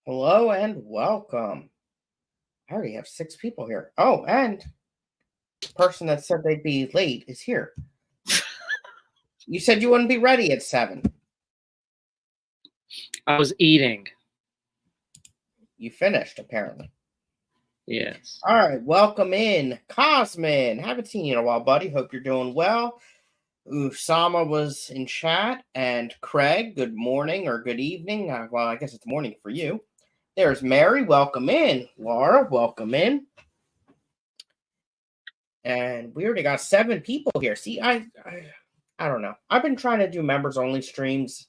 Hello and welcome. I already have 6 people here. Oh, and the person that said they'd be late is here. You said you wouldn't be ready at 7. I was eating. You finished, apparently. Yes. All right, welcome in. Cosmin. Haven't seen you in a while, buddy. Hope you're doing well. Usama was in chat. And Craig, good morning or good evening. Well, I guess it's morning for you. There's Mary. Welcome in. Laura, welcome in. And we already got 7 people here. See, I don't know. I've been trying to do members only streams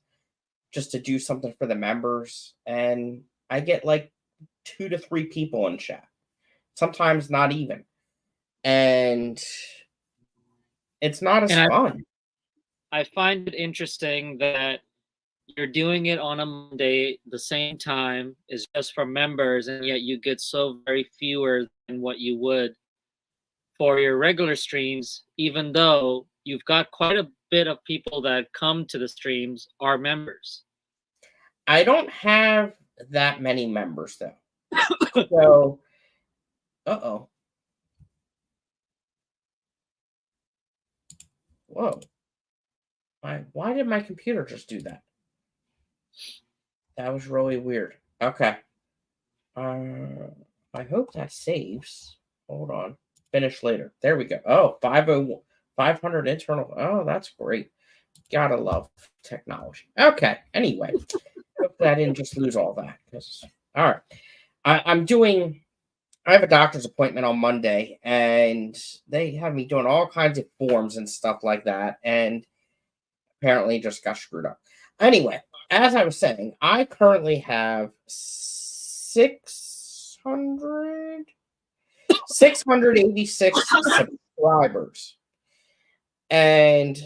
just to do something for the members, and I get like 2 to 3 people in chat. Sometimes not even. And it's not as fun. I find it interesting that you're doing it on a Monday, the same time is just for members, and yet you get so very fewer than what you would for your regular streams, even though you've got quite a bit of people that come to the streams are members. I don't have that many members though. So, uh-oh. Whoa. Why did my computer just do that? That was really weird. Okay. I hope that saves. Hold on. Finish later. There we go. Oh, 500 internal. Oh, that's great. Gotta love technology. Okay. Anyway, hope that I didn't just lose all that. All right. I have a doctor's appointment on Monday, and they have me doing all kinds of forms and stuff like that, and apparently just got screwed up. Anyway, as I was saying, I currently have 686 subscribers. And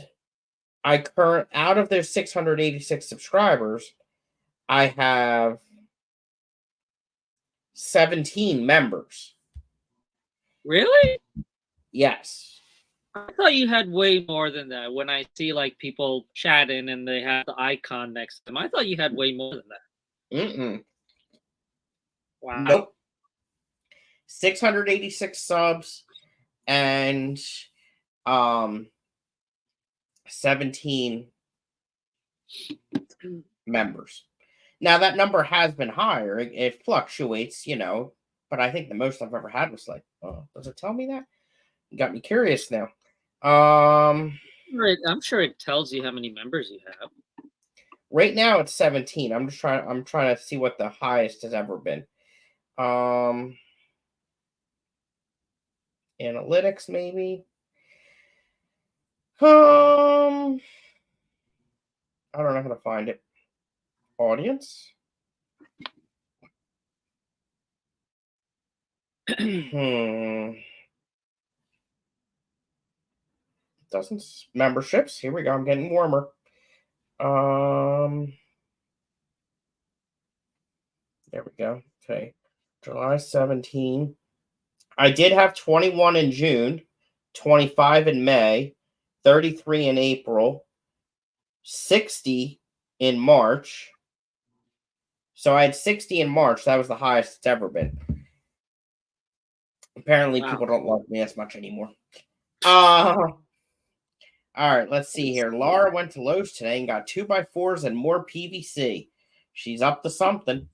out of those 686 subscribers, I have 17 members. Really? Yes. I thought you had way more than that. When I see like people chatting and they have the icon next to them, I thought you had way more than that. Wow. Nope. 686 subs and 17 members. Now that number has been higher. It fluctuates, but I think the most I've ever had was like, oh, does it tell me that? You got me curious now. I'm sure it tells you how many members you have. Right now it's 17. I'm trying to see what the highest has ever been. Analytics maybe. I don't know how to find it. Audience. Doesn't memberships. Here we go. I'm getting warmer. There we go. Okay. July 17. I did have 21 in June, 25 in May, 33 in April, 60 in March. So I had 60 in March. That was the highest it's ever been. Apparently, people don't love me as much anymore. All right, let's see here. Laura went to Lowe's today and got 2x4s and more PVC. She's up to something.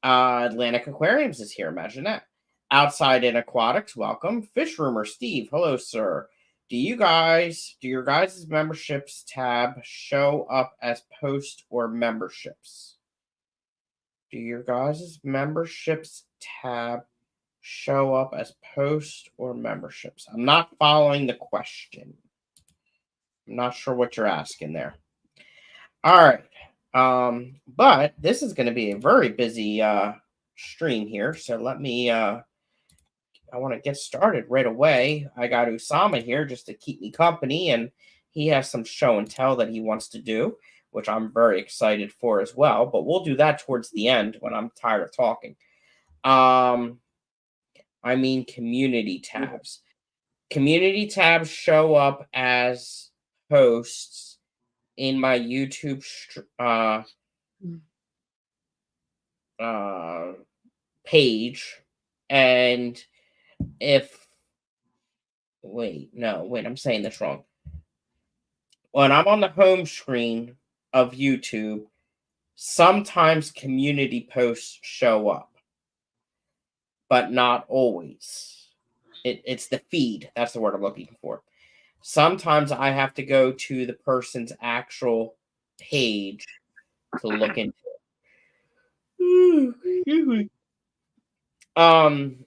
Atlantic Aquariums is here. Imagine that. Outside in Aquatics, welcome. Fish Rumor Steve, hello, sir. Do your guys' memberships tab show up as post or memberships? Do your guys' memberships tab show up as post or memberships? I'm not following the question. I'm not sure what you're asking there. All right. But this is going to be a very busy stream here. So let me I want to get started right away. I got Usama here just to keep me company, and he has some show and tell that he wants to do, which I'm very excited for as well. But we'll do that towards the end when I'm tired of talking. Community tabs. Community tabs show up as posts in my YouTube page, and if I'm saying this wrong. When I'm on the home screen of YouTube, sometimes community posts show up, but not always. It's the feed. That's the word I'm looking for. Sometimes I have to go to the person's actual page to look into it.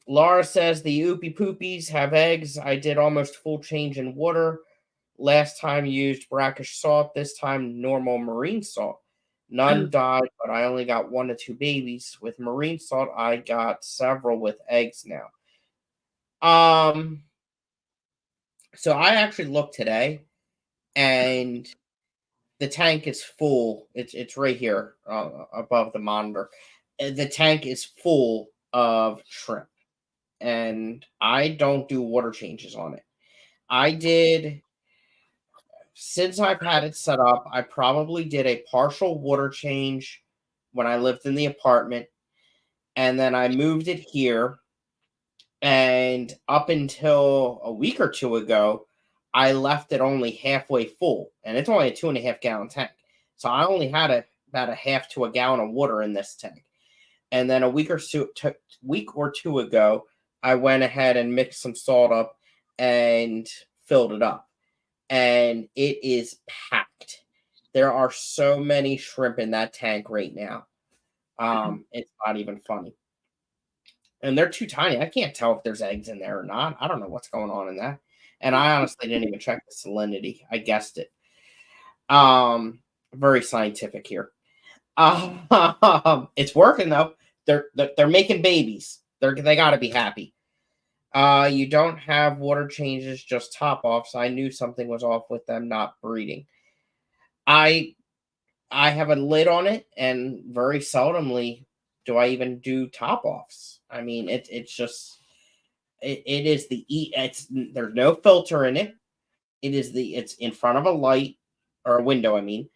Laura says the oopie poopies have eggs. I did almost full change in water. Last time used brackish salt, this time normal marine salt. None died, but I only got 1 to 2 babies. With marine salt, I got several with eggs now. So I actually looked today, and the tank is full. It's right here above the monitor. The tank is full of shrimp, and I don't do water changes on it. I did since I've had it set up. I probably did a partial water change when I lived in the apartment, and then I moved it here. And up until a week or two ago, I left it only halfway full, and it's only a 2.5 gallon tank. So I only had about a half to a gallon of water in this tank. And then a week or two ago, I went ahead and mixed some salt up and filled it up. And it is packed. There are so many shrimp in that tank right now. It's not even funny. And they're too tiny. I can't tell if there's eggs in there or not. I don't know what's going on in that. And I honestly didn't even check the salinity. I guessed it. Very scientific here. It's working though. They're making babies. They got to be happy. You don't have water changes, just top offs. I knew something was off with them not breeding. I have a lid on it, and very seldomly do I even do top offs. I mean, it's just it is there's no filter in it. It's in front of a light or a window, I mean,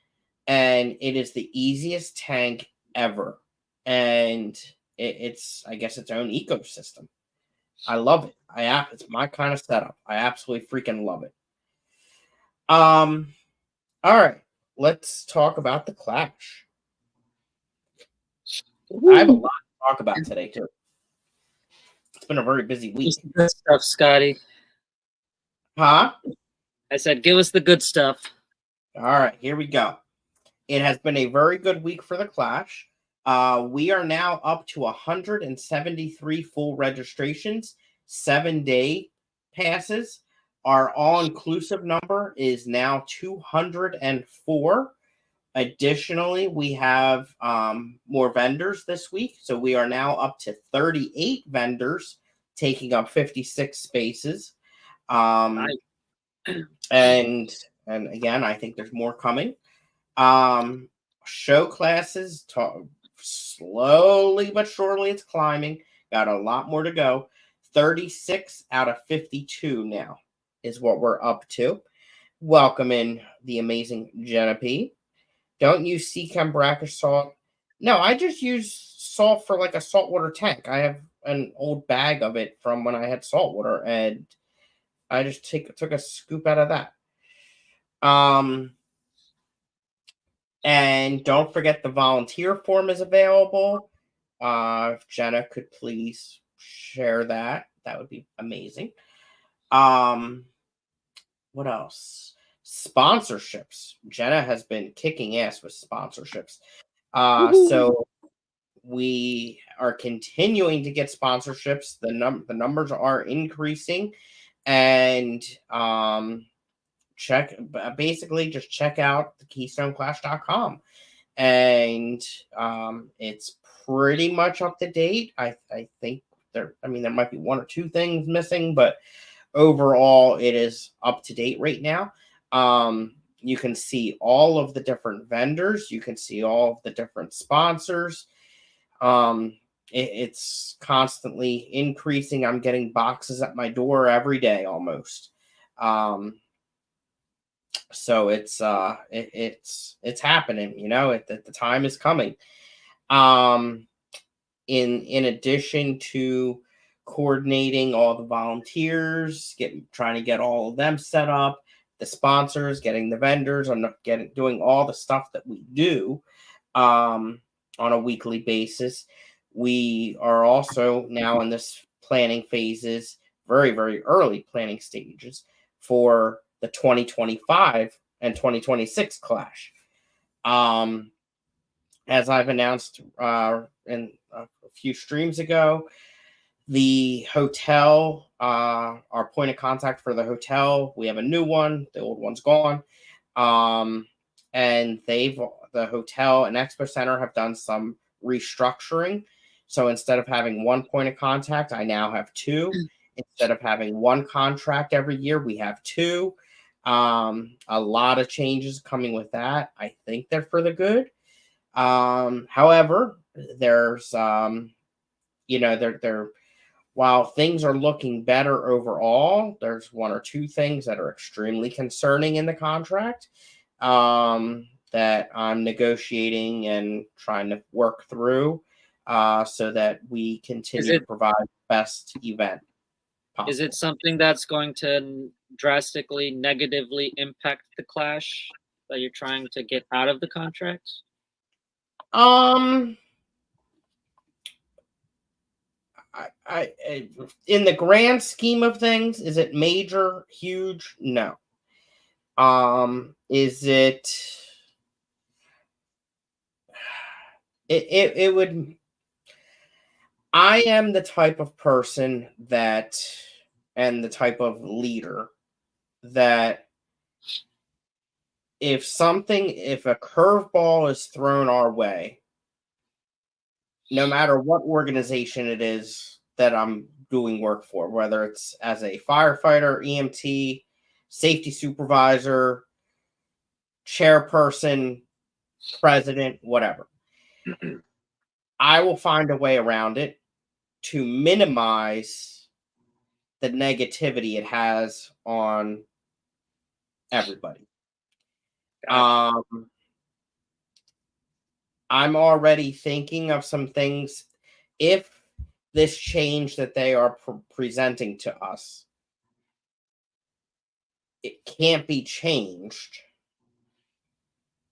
and it is the easiest tank ever. And it's I guess its own ecosystem. I love it. It's my kind of setup. I absolutely freaking love it. All right, let's talk about the Clash. I have a lot to talk about today too. It's been a very busy week. Good stuff, Scotty. Huh? I said, give us the good stuff. All right, here we go. It has been a very good week for the Clash. We are now up to 173 full registrations, 7-day passes. Our all-inclusive number is now 204. Additionally, we have more vendors this week. So we are now up to 38 vendors, taking up 56 spaces. Nice. And again, I think there's more coming. Show classes, slowly but surely it's climbing. Got a lot more to go. 36 out of 52 now is what we're up to. Welcome in the amazing Jenna P. Don't use Seachem brackish salt. No, I just use salt for like a saltwater tank. I have an old bag of it from when I had saltwater, and I just took a scoop out of that. And don't forget the volunteer form is available. If Jenna could please share that would be amazing. What else? Sponsorships. Jenna has been kicking ass with sponsorships. So we are continuing to get sponsorships. The numbers are increasing, and just check out the KeystoneClash.com, and it's pretty much up to date. I think there might be one or two things missing, but overall it is up to date right now. You can see all of the different vendors. You can see all of the different sponsors. It's constantly increasing. I'm getting boxes at my door every day almost. So it's happening, the time is coming. in addition to coordinating all the volunteers, trying to get all of them set up, the sponsors, getting the vendors, and doing all the stuff that we do on a weekly basis. We are also now in this planning phases, very, very early planning stages for the 2025 and 2026 clash. As I've announced in a few streams ago, the hotel, our point of contact for the hotel, we have a new one. The old one's gone. And the hotel and expo center have done some restructuring. So instead of having one point of contact, I now have two. Instead of having one contract every year, we have two. A lot of changes coming with that. I think they're for the good. However, there's while things are looking better overall, there's one or two things that are extremely concerning in the contract that I'm negotiating and trying to work through so that we continue to provide the best event possible. Is it something that's going to drastically negatively impact the clash that you're trying to get out of the contract? I in the grand scheme of things, is it major, huge? No. Is it? It would. I am the type of person and the type of leader that if a curveball is thrown our way, no matter what organization it is that I'm doing work for, whether it's as a firefighter, EMT, safety supervisor, chairperson, president, whatever, I will find a way around it to minimize the negativity it has on everybody. Gotcha. I'm already thinking of some things. If this change that they are presenting to us, it can't be changed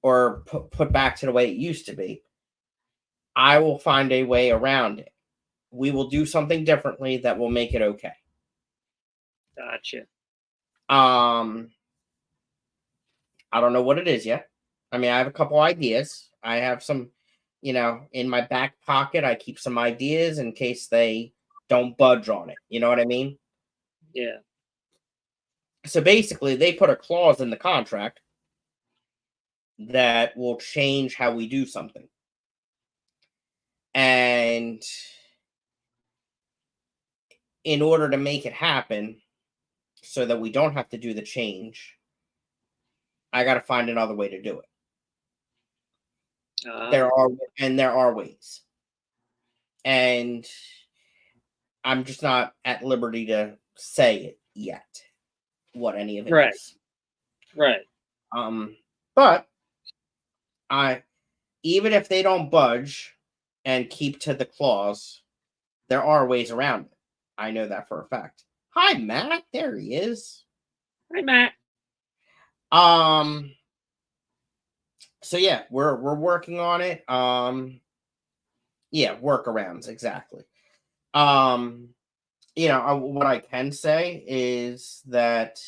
or put back to the way it used to be, I will find a way around it. We will do something differently that will make it okay. Gotcha. I don't know what it is yet. I mean, I have a couple ideas. I have some, in my back pocket. I keep some ideas in case they don't budge on it. You know what I mean? Yeah. So basically, they put a clause in the contract that will change how we do something. And in order to make it happen so that we don't have to do the change, I got to find another way to do it. There are ways. And I'm just not at liberty to say it yet, what any of it is. Right. But even if they don't budge and keep to the clause, there are ways around it. I know that for a fact. Hi, Matt. There he is. Hi, Matt. So yeah, we're working on it. Yeah, workarounds, exactly. What I can say is that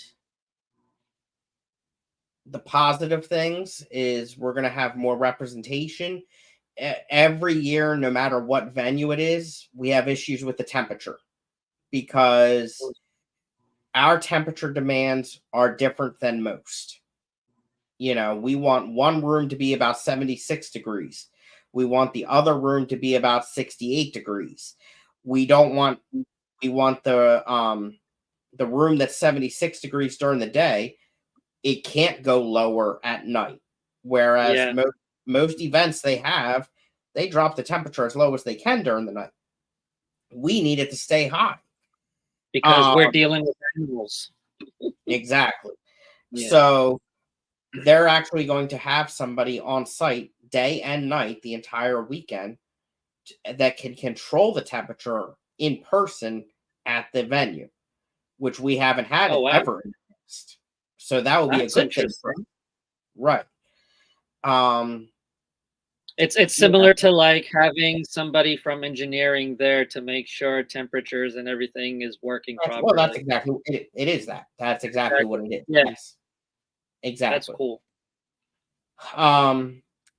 the positive things is we're going to have more representation. Every year, no matter what venue it is, we have issues with the temperature because our temperature demands are different than most. We want one room to be about 76 degrees. We want the other room to be about 68 degrees. We want the room that's 76 degrees during the day, it can't go lower at night. Whereas most events they drop the temperature as low as they can during the night. We need it to stay high. Because we're dealing with animals. Exactly. Yeah. So they're actually going to have somebody on site day and night the entire weekend that can control the temperature in person at the venue, which we haven't had Oh wow, ever in the past. So that would be a that's good thing for us. interesting. Right. It's Yeah. similar to like having somebody from engineering there to make sure temperatures and everything is working properly. Well, that's exactly it is that. That's exactly what it is. Yeah, Yes. that's Exactly. cool.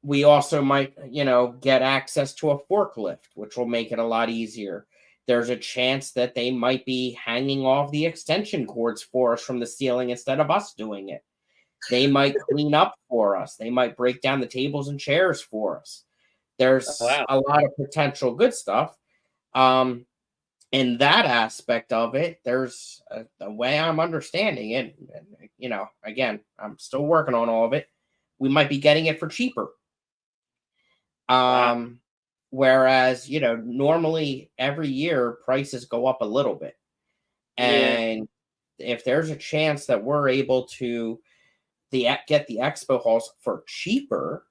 We also might, get access to a forklift, which will make it a lot easier. There's a chance that they might be hanging off the extension cords for us from the ceiling instead of us doing it. They might clean up for us. They might break down the tables and chairs for us. There's Wow. a lot of potential good stuff. In that aspect of it, there's the way I'm understanding it. Again, I'm still working on all of it. We might be getting it for cheaper. Wow. Whereas, normally every year prices go up a little bit. Yeah. And if there's a chance that we're able to get the expo halls for cheaper,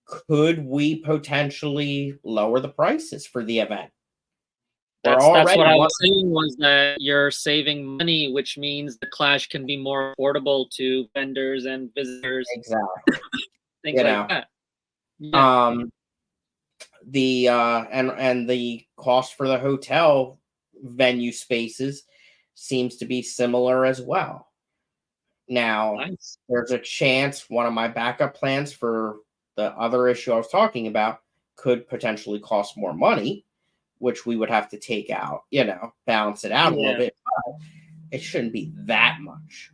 could we potentially lower the prices for the event? That's what I was saying, was that you're saving money, which means the Clash can be more affordable to vendors and visitors. Exactly. Things like that. Yeah. The and the cost for the hotel venue spaces seems to be similar as well. Now, Nice. there's a chance one of my backup plans for the other issue I was talking about could potentially cost more money, which we would have to take out, balance it out a little bit. But it shouldn't be that much.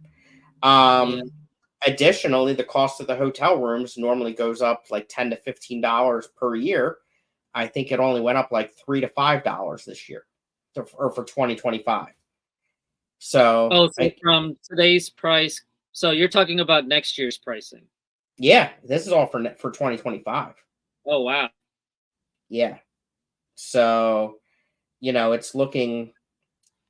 Additionally, the cost of the hotel rooms normally goes up like $10 to $15 per year. I think it only went up like $3 to $5 this year, or for 2025. So, from today's price, so you're talking about next year's pricing? Yeah, this is all for 2025. Oh wow. Yeah. So, it's looking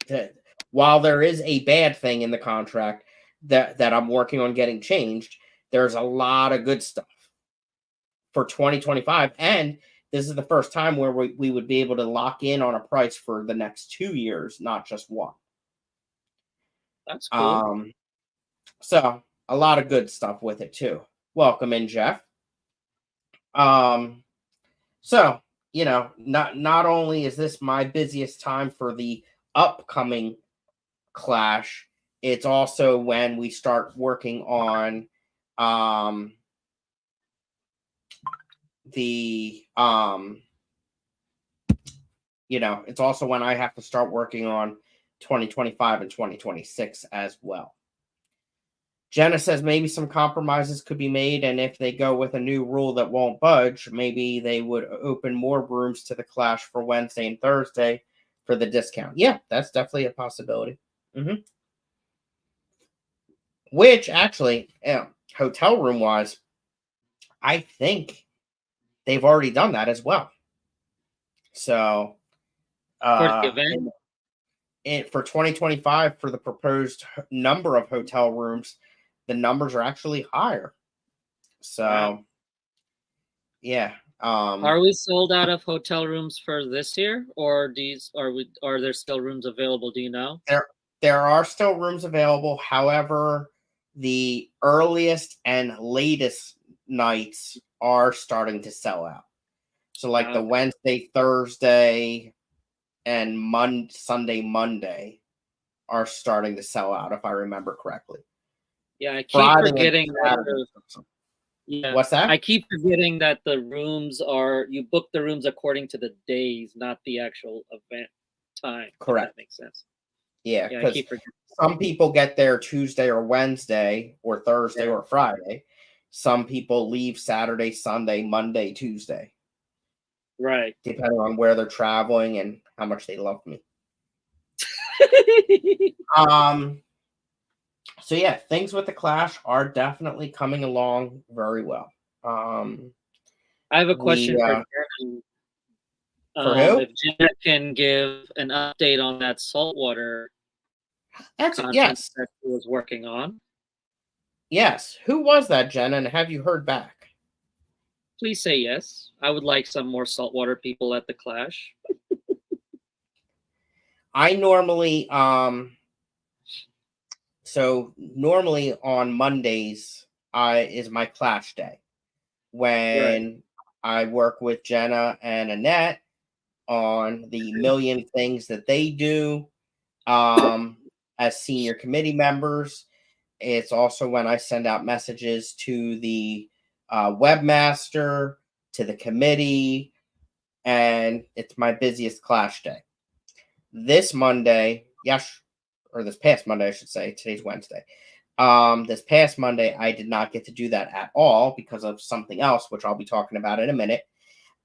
that while there is a bad thing in the contract that I'm working on getting changed, there's a lot of good stuff for 2025. And this is the first time where we would be able to lock in on a price for the next 2 years, not just one. That's cool. So a lot of good stuff with it too. Welcome in, Jeff. So, not only is this my busiest time for the upcoming Clash, it's also when we start working on it's also when I have to start working on 2025 and 2026 as well. Jenna says maybe some compromises could be made, and if they go with a new rule that won't budge, maybe they would open more rooms to the Clash for Wednesday and Thursday for the discount. Yeah, that's definitely a possibility. Which actually, hotel room wise, I think they've already done that as well. So, for the event, for 2025, for the proposed number of hotel rooms, the numbers are actually higher. So, wow. Yeah. Are we sold out of hotel rooms for this year, or are there still rooms available? Do you know? There are still rooms available. However, the earliest and latest nights are starting to sell out. So, like the Wednesday, Thursday, and Sunday, Monday are starting to sell out, if I remember correctly. Yeah, I keep forgetting that. Yeah, what's that? I keep forgetting that the rooms you book the rooms according to the days, not the actual event time. Correct. That makes sense. Yeah, because some people get there Tuesday or Wednesday or Thursday or Friday. Some people leave Saturday, Sunday, Monday, Tuesday. Right. Depending on where they're traveling and how much they love me. So yeah, things with the Clash are definitely coming along very well. I have a question for Jenna. For who? If Jenna can give an update on that saltwater yes that she was working on. Yes. Who was that, Jenna, and have you heard back? please say yes. I would like some more saltwater people at the Clash. I normally so normally on Mondays is my Clash day Right. when I work with Jenna and Annette on the million things that they do as senior committee members. It's also when I send out messages to the webmaster, to the committee, and it's my busiest Clash day. This Monday, yes, or this past Monday, I should say. Today's Wednesday. This past Monday, I did not get to do that at all because of something else, which I'll be talking about in a minute.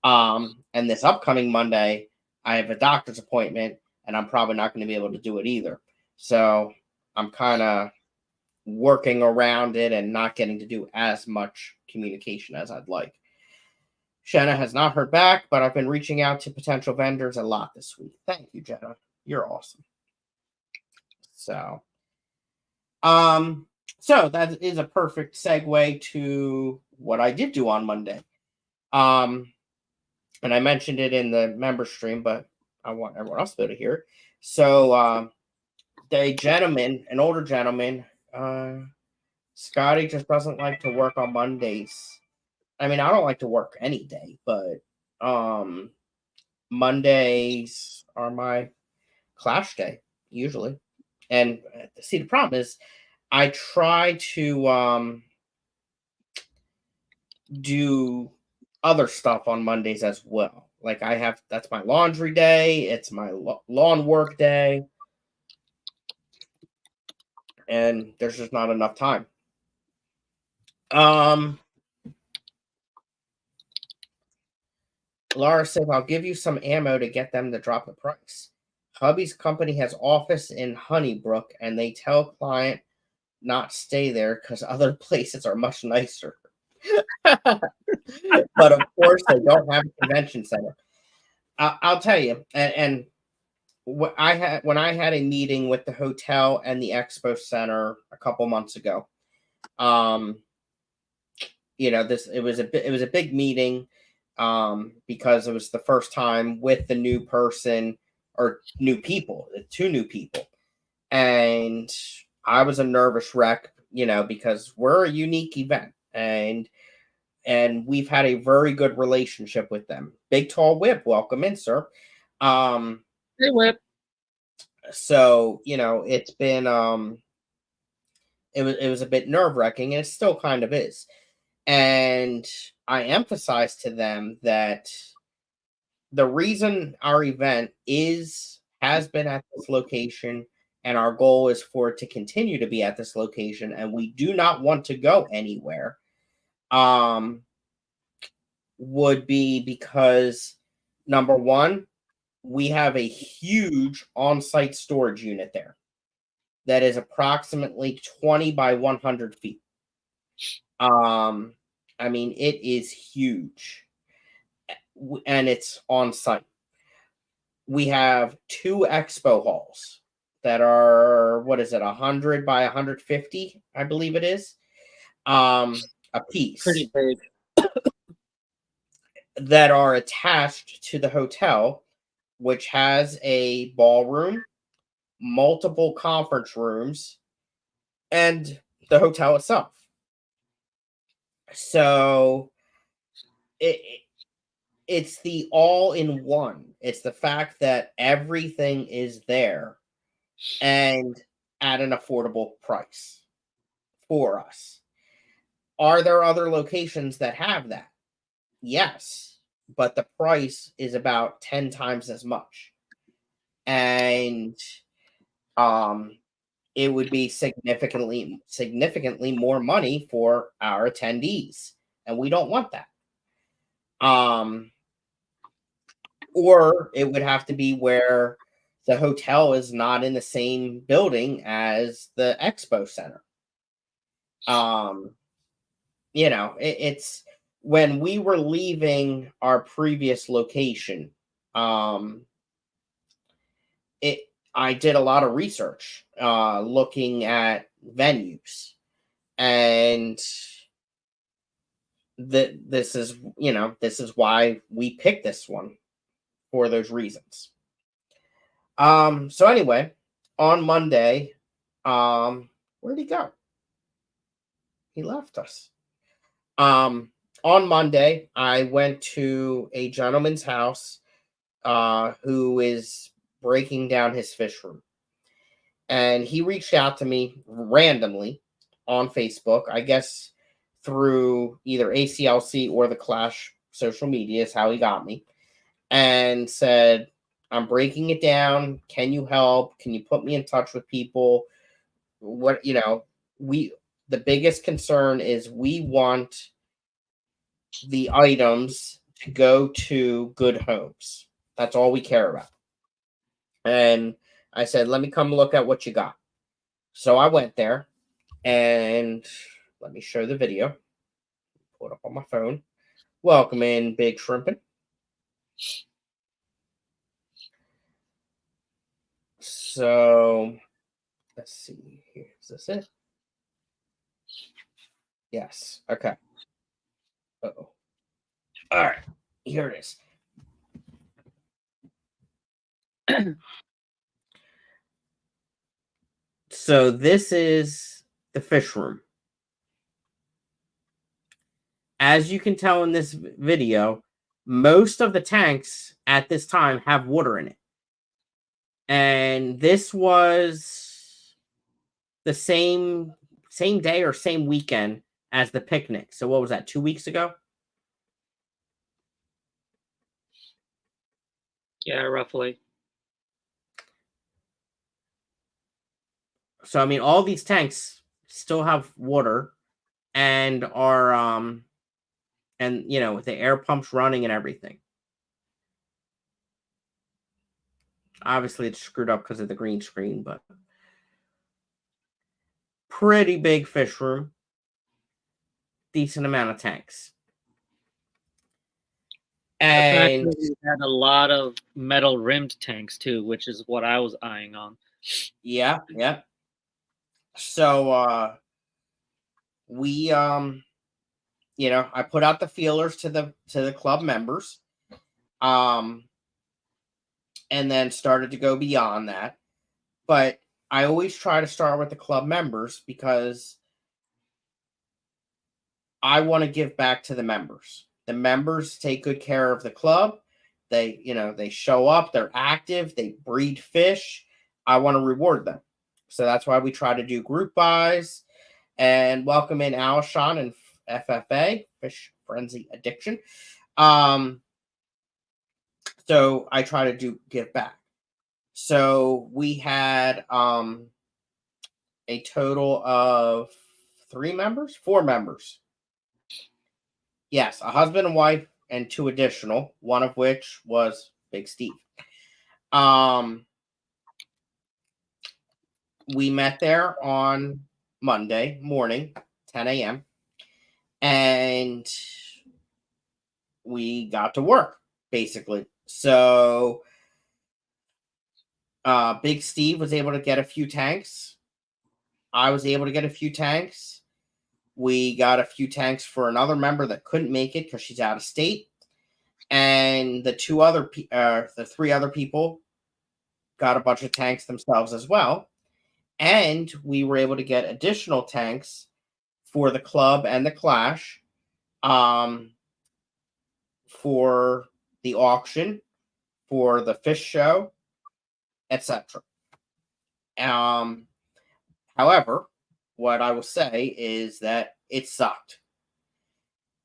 And this upcoming Monday, I have a doctor's appointment, and I'm probably not going to be able to do it either. So I'm kind of working around it and not getting to do as much communication as I'd like. Jenna has not heard back, but I've been reaching out to potential vendors a lot this week. Thank you, Jenna. You're awesome. So, so that is a perfect segue to what I did do on Monday. And I mentioned it in the member stream, but I want everyone else to be able to hear it. So, the gentleman, an older gentleman, Scottie just doesn't like to work on Mondays. I mean, I don't like to work any day, but Mondays are my Clash day usually. And see, the problem is I try to do other stuff on Mondays as well. Like that's my laundry day, it's my lawn work day, and there's just not enough time. Laura says, I'll give you some ammo to get them to drop the price. Hubby's company has office in Honeybrook, and they tell client not stay there because other places are much nicer. But of course, they don't have a convention center. I'll tell you, and what I had when I had a meeting with the hotel and the expo center a couple months ago. It was a big meeting because it was the first time with the new person or new people, two new people, and I was a nervous wreck, because we're a unique event and we've had a very good relationship with them. Big Tall Whip, welcome in, sir. Hey, Whip. So it's been it was a bit nerve wracking, and it still kind of is. And I emphasized to them that the reason our event has been at this location, and our goal is for it to continue to be at this location, and we do not want to go anywhere, would be because, number one, we have a huge on-site storage unit there that is approximately 20 by 100 feet. I mean, it is huge, and it's on site. We have two expo halls that are, what is it, 100 by 150, I believe it is, a piece. Pretty big. That are attached to the hotel, which has a ballroom, multiple conference rooms, and the hotel itself. So it's the all-in-one. It's the fact that everything is there and at an affordable price for us. Are there other locations that have that? Yes, but the price is about 10 times as much. And it would be significantly more money for our attendees, and we don't want that. Or it would have to be where the hotel is not in the same building as the expo center. It's when we were leaving our previous location, I did a lot of research looking at venues, and this is, this is why we picked this one, for those reasons. So anyway, on Monday, where'd he go? He left us. On Monday, I went to a gentleman's house who is breaking down his fish room. And he reached out to me randomly on Facebook, I guess through either ACLC or the Clash social media is how he got me, and said, I'm breaking it down. Can you help? Can you put me in touch with people? What, the biggest concern is we want the items to go to good homes. That's all we care about. And I said, let me come look at what you got. So I went there, and let me show the video. Pull it up on my phone. Welcome in, Big Shrimpin'. So let's see here. Is this it? Yes. Okay. Uh-oh. All right. Here it is. So this is the fish room. As you can tell in this video, most of the tanks at this time have water in it. And this was the same day or same weekend as the picnic. So what was that, 2 weeks ago? Yeah, roughly. So I mean, all these tanks still have water and are and with the air pumps running and everything. Obviously it's screwed up because of the green screen, but pretty big fish room. Decent amount of tanks. And we had a lot of metal rimmed tanks too, which is what I was eyeing on. Yeah. So we I put out the feelers to the club members. And then started to go beyond that. But I always try to start with the club members because I want to give back to the members. The members take good care of the club. They show up, they're active, they breed fish. I want to reward them. So that's why we try to do group buys and welcome in Alshon and FFA, Fish Frenzy Addiction. So I try to give back. So we had a total of 4 members. Yes, a husband and wife and 2 additional, one of which was Big Steve. We met there on Monday morning, 10 a.m. and we got to work, basically. So Big Steve was able to get a few tanks. I was able to get a few tanks. We got a few tanks for another member that couldn't make it because she's out of state. And the 3 other people got a bunch of tanks themselves as well. And we were able to get additional tanks for the club and the Clash, for the auction, for the fish show, etc. However, what I will say is that it sucked.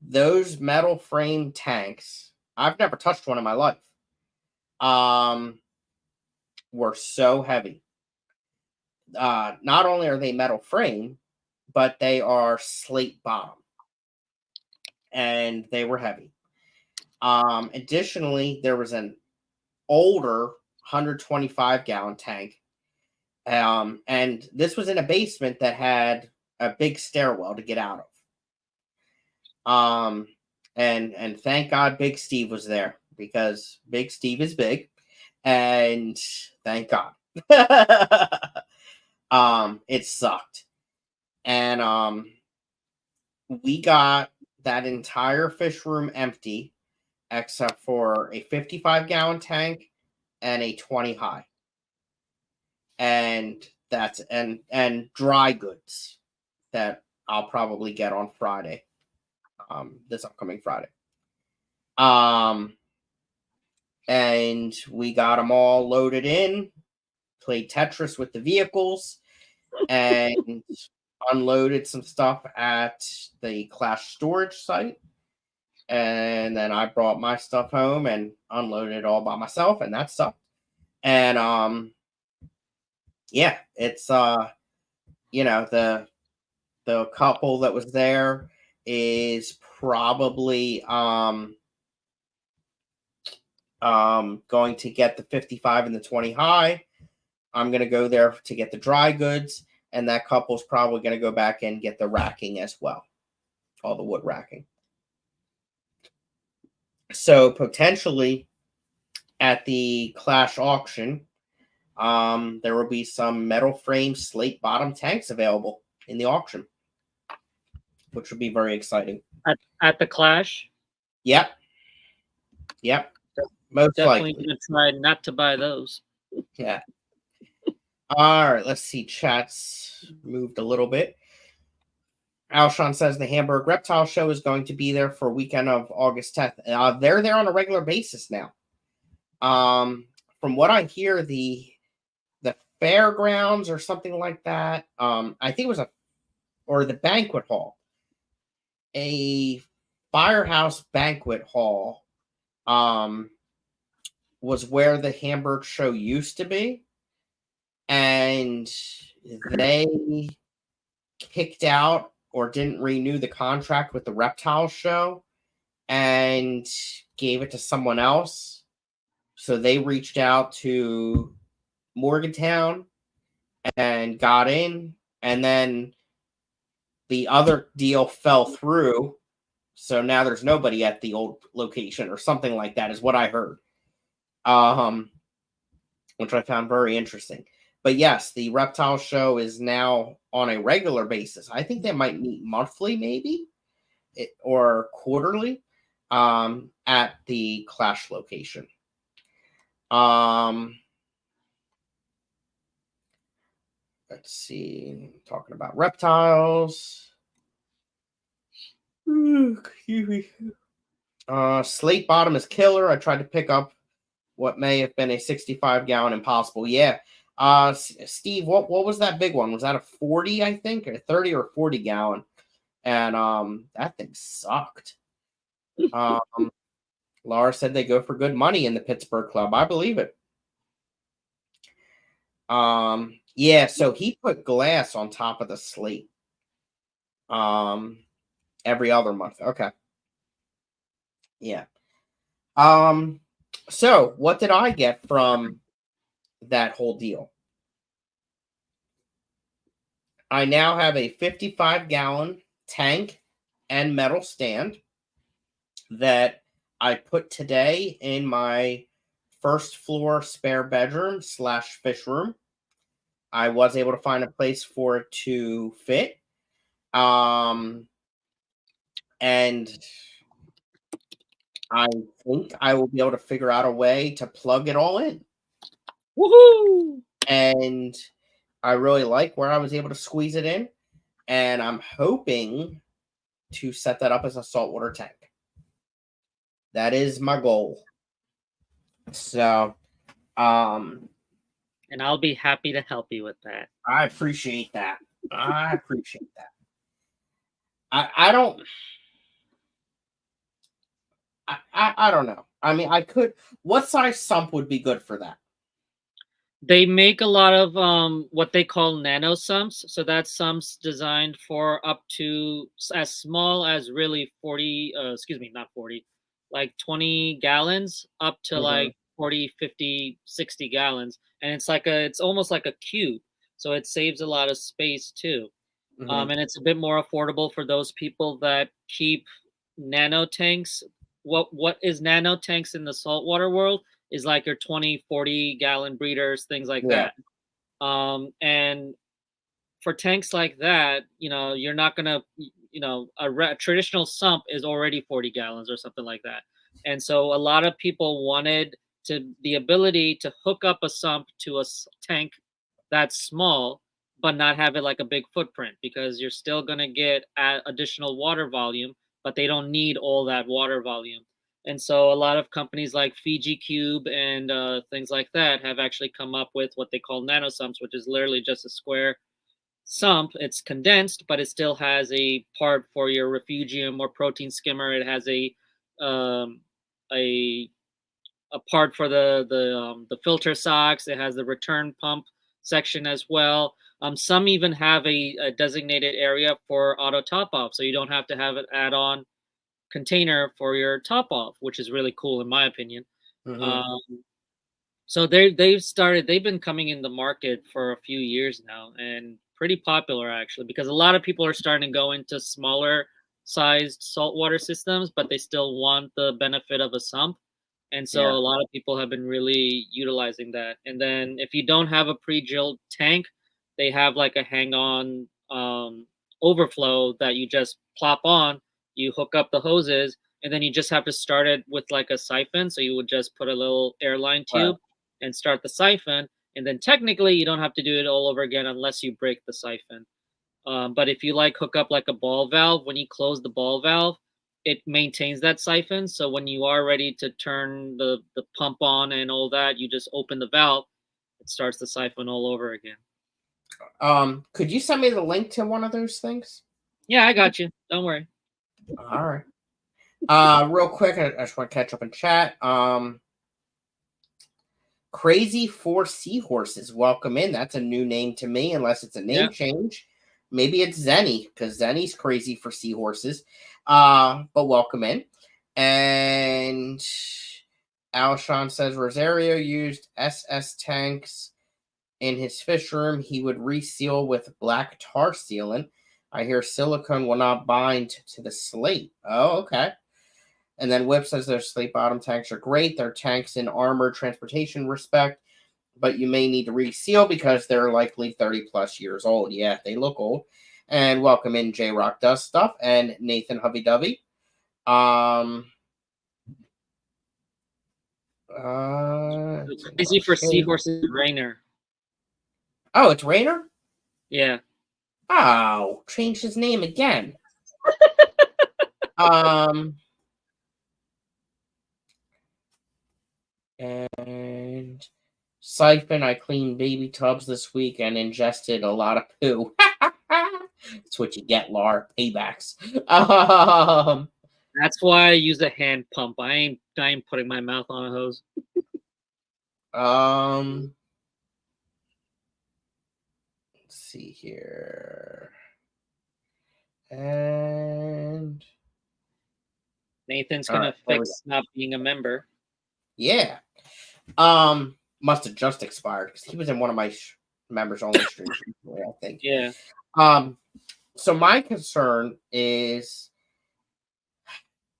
Those metal frame tanks, I've never touched one in my life, were so heavy. Not only are they metal frame, but they are slate bottom, and they were heavy. Additionally, there was an older 125 gallon tank, and this was in a basement that had a big stairwell to get out of. And thank God Big Steve was there, because Big Steve is big, and thank God. It sucked. And we got that entire fish room empty, except for a 55-gallon tank and a 20 high. And that's and dry goods that I'll probably get on Friday. This upcoming Friday. And we got them all loaded in, played Tetris with the vehicles, and unloaded some stuff at the Clash storage site. And then I brought my stuff home and unloaded it all by myself, and that sucked. And yeah, it's you know, the couple that was there is probably going to get the 55 and the 20 high. I'm going to go there to get the dry goods, and that couple's probably going to go back and get the racking as well, all the wood racking. So potentially at the Clash auction, there will be some metal frame slate bottom tanks available in the auction, which would be very exciting. At the Clash? Yep. Most Definitely likely. gonna try not to buy those. Yeah. All right, let's see. Chat's moved a little bit. Alshon says the Hamburg Reptile Show is going to be there for weekend of August 10th. They're there on a regular basis now. From what I hear, the fairgrounds or something like that. I think it was the banquet hall, a firehouse banquet hall. Was where the Hamburg show used to be, and they kicked out or didn't renew the contract with the reptile show and gave it to someone else. So they reached out to Morgantown and got in, and then the other deal fell through. So now there's nobody at the old location or something like that is what I heard. Which I found very interesting. But yes, the reptile show is now on a regular basis. I think they might meet monthly, maybe, or quarterly, at the Clash location. Let's see. Talking about reptiles. Slate bottom is killer. I tried to pick up what may have been a 65-gallon Impossible. Yeah. Steve, what was that big one? Was that a 40, I think, or 30 or 40 gallon? And that thing sucked. Laura said they go for good money in the Pittsburgh club. I believe it. Yeah, so he put glass on top of the slate. Every other month. Okay. Yeah. So what did I get from that whole deal? I now have a 55-gallon tank and metal stand that I put today in my first floor spare bedroom / fish room. I was able to find a place for it to fit. And I think I will be able to figure out a way to plug it all in. Woohoo! And I really like where I was able to squeeze it in. And I'm hoping to set that up as a saltwater tank. That is my goal. So, and I'll be happy to help you with that. I appreciate that. I don't know. I mean, I could. What size sump would be good for that? They make a lot of what they call nano sumps. So that's sumps designed for up to as small as really 40, not 40, like 20 gallons up to like 40, 50, 60 gallons. And it's almost like a cube. So it saves a lot of space too. And it's a bit more affordable for those people that keep nano tanks. What is nano tanks in the saltwater world is like your 20, 40 gallon breeders, things like that. And for tanks like that, you're not going to, a traditional sump is already 40 gallons or something like that. And so a lot of people wanted the ability to hook up a sump to a tank that's small, but not have it like a big footprint, because you're still going to get additional water volume, but they don't need all that water volume. And so a lot of companies like Fiji Cube and things like that have actually come up with what they call nano sumps, which is literally just a square sump. It's condensed, but it still has a part for your refugium or protein skimmer. It has um, a part for the filter socks. It has the return pump section as well. Some even have a designated area for auto top off, so you don't have to have an add-on container for your top off, which is really cool in my opinion. Mm-hmm. So they've been coming in the market for a few years now, and pretty popular actually, because a lot of people are starting to go into smaller sized saltwater systems, but they still want the benefit of a sump. And so Yeah. a lot of people have been really utilizing that. And then if you don't have a pre-drilled tank, they have like a hang-on overflow that you just plop on. You hook up the hoses, and then you just have to start it with like a siphon. So you would just put a little airline tube and start the siphon. And then technically you don't have to do it all over again unless you break the siphon. But if you like hook up like a ball valve, when you close the ball valve, it maintains that siphon. So when you are ready to turn the pump on and all that, you just open the valve, it starts the siphon all over again. Could you send me the link to one of those things? Yeah, I got you. Don't worry. All right. Real quick, I just want to catch up in chat. Crazy for Seahorses, welcome in. That's a new name to me, unless it's a name change. Maybe it's Zenny, because Zenny's crazy for seahorses. But welcome in. And Alshon says Rosario used SS tanks in his fish room. He would reseal with black tar sealant. I hear silicone will not bind to the slate. Oh, okay. And then Whip says their slate bottom tanks are great. They're tanks in armored transportation respect, but you may need to reseal because they're likely 30 plus years old. Yeah, they look old. And welcome in J Rock Does Stuff and Nathan Hovey Dovey. Crazy for Seahorses, Rainer. Oh, it's Rainer? Yeah. Oh, changed his name again. And siphon, I cleaned baby tubs this week and ingested a lot of poo. That's what you get, Lar. Paybacks. That's why I use a hand pump. I ain't putting my mouth on a hose. Let's see here. And Nathan's gonna fix not being a member. Yeah. Must have just expired because he was in one of my members only streams recently, I think. Yeah. So my concern is,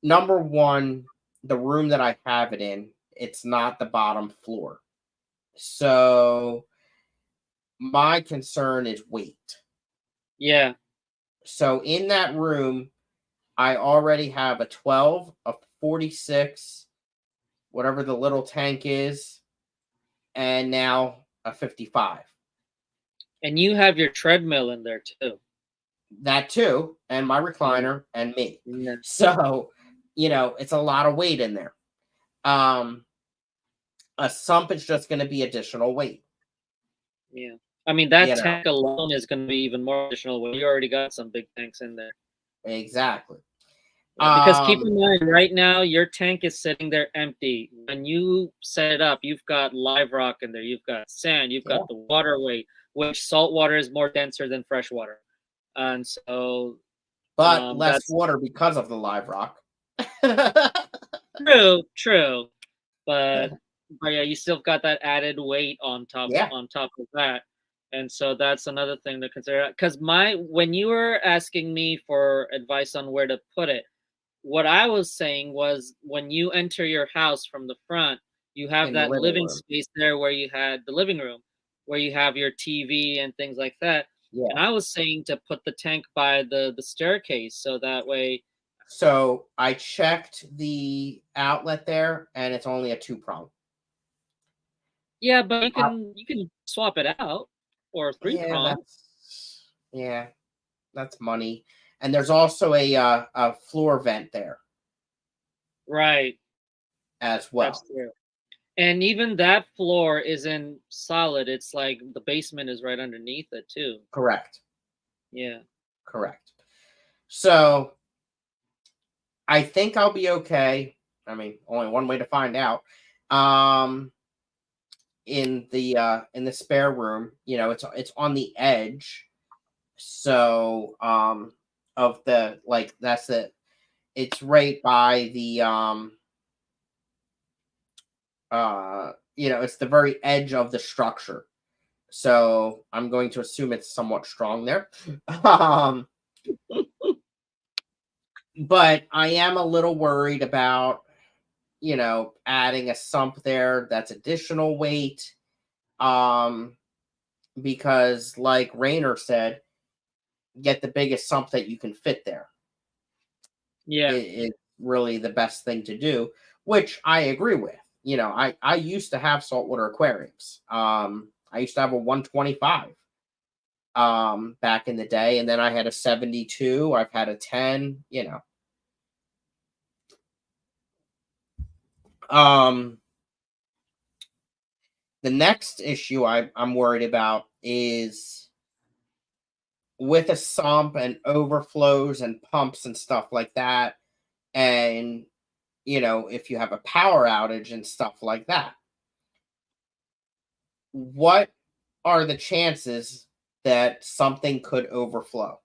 number one, the room that I have it in, it's not the bottom floor. So my concern is weight. Yeah. So in that room, I already have a 12, a 46, whatever the little tank is, and now a 55. And you have your treadmill in there too. That too, and my recliner and me. Yeah. So, it's a lot of weight in there. A sump is just going to be additional weight. Yeah. I mean, that tank alone is going to be even more additional weight. You already got some big tanks in there. Exactly. Because keep in mind, right now, your tank is sitting there empty. When you set it up, you've got live rock in there. You've got sand. You've got the water weight, which salt water is more denser than fresh water. And so... But less water because of the live rock. True. But yeah, you still got that added weight on top of that. And so that's another thing to consider. Because when you were asking me for advice on where to put it, what I was saying was, when you enter your house from the front, you have that living space there where you had the living room, where you have your TV and things like that. Yeah. And I was saying to put the tank by the staircase so that way. So I checked the outlet there, and it's only a 2-prong. Yeah, but you can swap it out or three Yeah, prong. that's money. And there's also a floor vent there Right. as That's well. true. And even that floor isn't solid. It's like the basement is right underneath it too. Correct. Yeah. Correct. So I think I'll be okay. I mean, only one way to find out. Um, in the spare room, it's on the edge. So of the like that's it. It's right by the it's the very edge of the structure. So I'm going to assume it's somewhat strong there. um, but I am a little worried about adding a sump there that's additional weight. Um, because like Rayner said, get the biggest sump that you can fit there. Yeah. Is really the best thing to do, which I agree with. I used to have saltwater aquariums. I used to have a 125 back in the day, and then I had a 72. I've had a 10. Um, the next issue I'm worried about is with a sump and overflows and pumps and stuff like that, and if you have a power outage and stuff like that, what are the chances that something could overflow?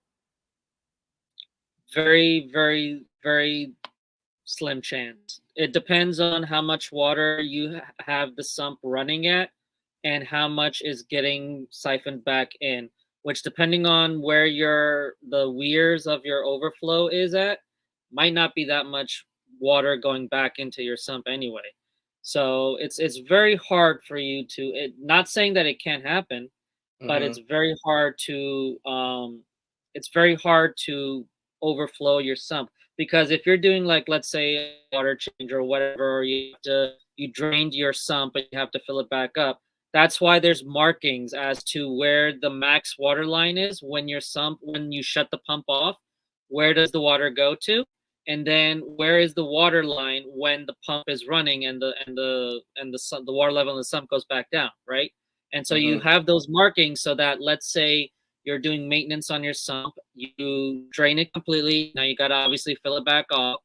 Very, very, very slim chance. It depends on how much water you have the sump running at and how much is getting siphoned back in, which depending on where the weirs of your overflow is at, might not be that much water going back into your sump anyway. So it's very hard for you to not saying that it can't happen, but Hmm. it's very hard to overflow your sump because if you're doing like let's say a water change or whatever, or you drained your sump and you have to fill it back up. That's why there's markings as to where the max water line is when when you shut the pump off, where does the water go to? And then where is the water line when the pump is running and the water level in the sump goes back down, right? And so you Hmm. have those markings so that let's say you're doing maintenance on your sump, you drain it completely. Now you got to obviously fill it back off.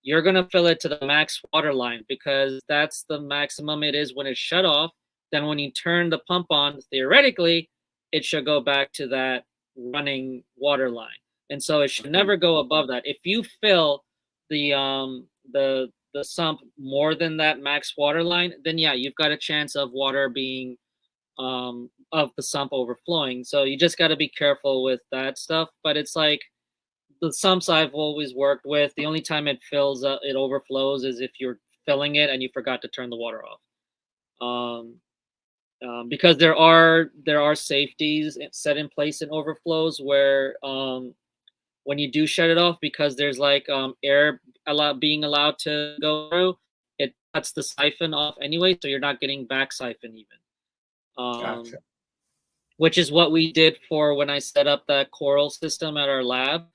You're going to fill it to the max water line because that's the maximum it is when it's shut off. Then when you turn the pump on, theoretically, it should go back to that running water line. And so it should Hmm. never go above that. If you fill the sump more than that max water line, then yeah, you've got a chance of water being of the sump overflowing. So you just got to be careful with that stuff. But it's like the sumps I've always worked with. The only time it fills up, it overflows is if you're filling it and you forgot to turn the water off. Because there are safeties set in place in overflows where when you do shut it off, because there's like air being allowed to go through, it cuts the siphon off anyway, so you're not getting back siphon even. Gotcha. Um, which is what we did for when I set up that coral system at our lab,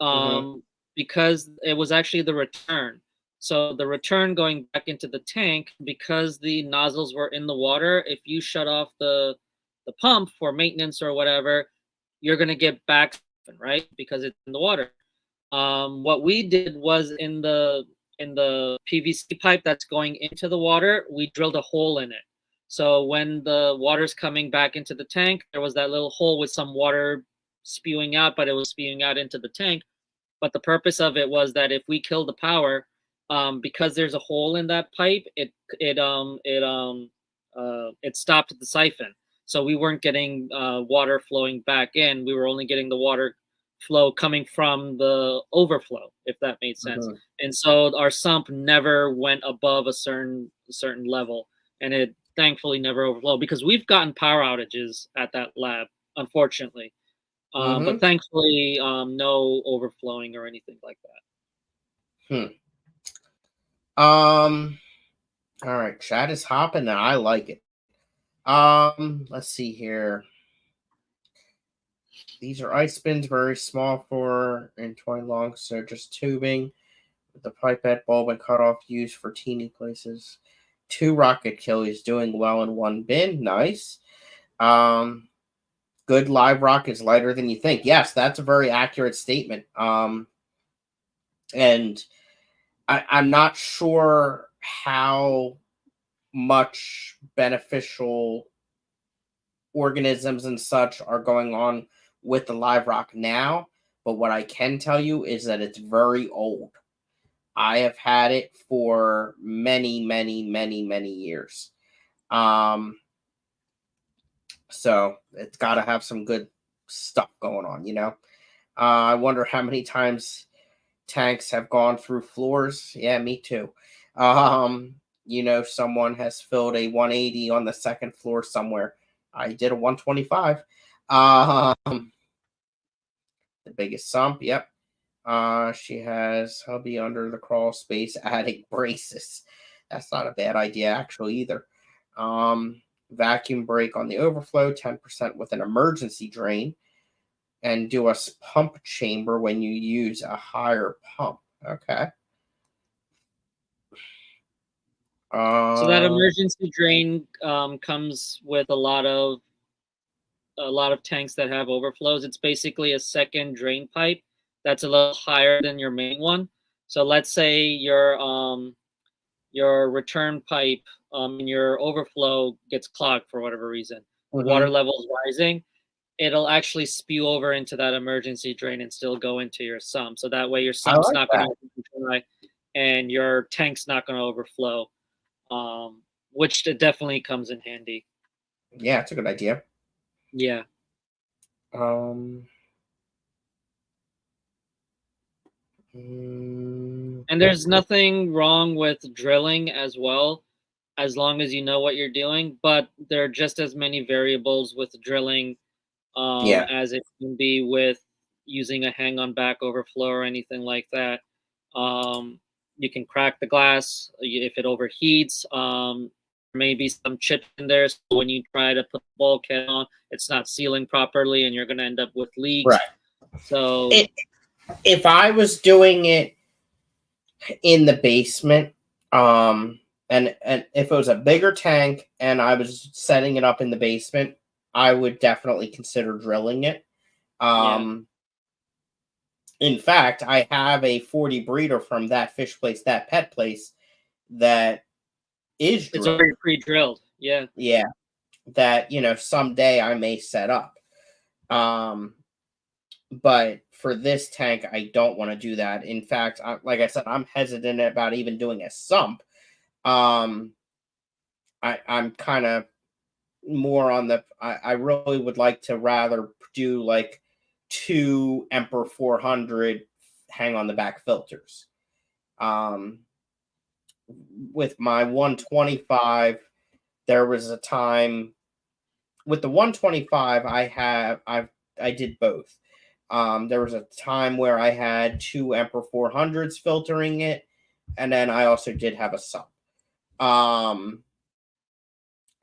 Hmm. um, because it was actually the return. So the return going back into the tank, because the nozzles were in the water, if you shut off the pump for maintenance or whatever, you're gonna get back, right? Because it's in the water. What we did was in the PVC pipe that's going into the water, we drilled a hole in it. So when the water's coming back into the tank, there was that little hole with some water spewing out, but it was spewing out into the tank. But the purpose of it was that if we kill the power, because there's a hole in that pipe, it stopped the siphon. So we weren't getting water flowing back in. We were only getting the water flow coming from the overflow, if that made sense. Hmm. And so our sump never went above a certain level, and it thankfully never overflowed because we've gotten power outages at that lab, unfortunately. But thankfully, no overflowing or anything like that. All right, chat is hopping, and I like it. Let's see here. These are ice bins, very small, 4 and 20 long, so just tubing with the pipette bulb and cutoff used for teeny places. 2 rocket killies doing well in 1 bin. Nice. Good live rock is lighter than you think. Yes, that's a very accurate statement. And I'm not sure how much beneficial organisms and such are going on with the live rock now, but what I can tell you is that it's very old. I have had it for many, many, many, many years. So it's got to have some good stuff going on, you know. I wonder how many times tanks have gone through floors. Yeah, me too. You know, someone has filled a 180 on the second floor somewhere. I did a 125. The biggest sump. Yep. She has hubby under the crawl space adding braces. That's not a bad idea actually either. Vacuum break on the overflow, 10% with an emergency drain, and do a pump chamber when you use a higher pump. Okay. So that emergency drain comes with a lot of tanks that have overflows. It's basically a second drain pipe that's a little higher than your main one. So let's say your return pipe in your overflow gets clogged for whatever reason. Water levels rising, it'll actually spew over into that emergency drain and still go into your sump. So that way your sump's not going to dry and your tank's not going to overflow, which definitely comes in handy. Yeah, it's a good idea. Yeah. And there's nothing wrong with drilling as well, as long as you know what you're doing. But there are just as many variables with drilling as it can be with using a hang-on back overflow or anything like that. You can crack the glass if it overheats. Maybe some chips in there, so when you try to put the bulkhead on, it's not sealing properly, and you're going to end up with leaks. Right. So, if I was doing it in the basement, and if it was a bigger tank and I was setting it up in the basement, I would definitely consider drilling it. In fact, I have a 40 breeder from that fish place, that pet place, that is drilled. It's already pre-drilled. Yeah. Yeah. That, you know, someday I may set up. But for this tank, I don't want to do that. In fact, like I said, I'm hesitant about even doing a sump. I'm kind of more on the. I really would like to rather do like 2 Emperor 400 hang on the back filters. With my 125, there was a time with the 125 I did both. There was a time where I had 2 Emperor 400s filtering it, and then I also did have a sump.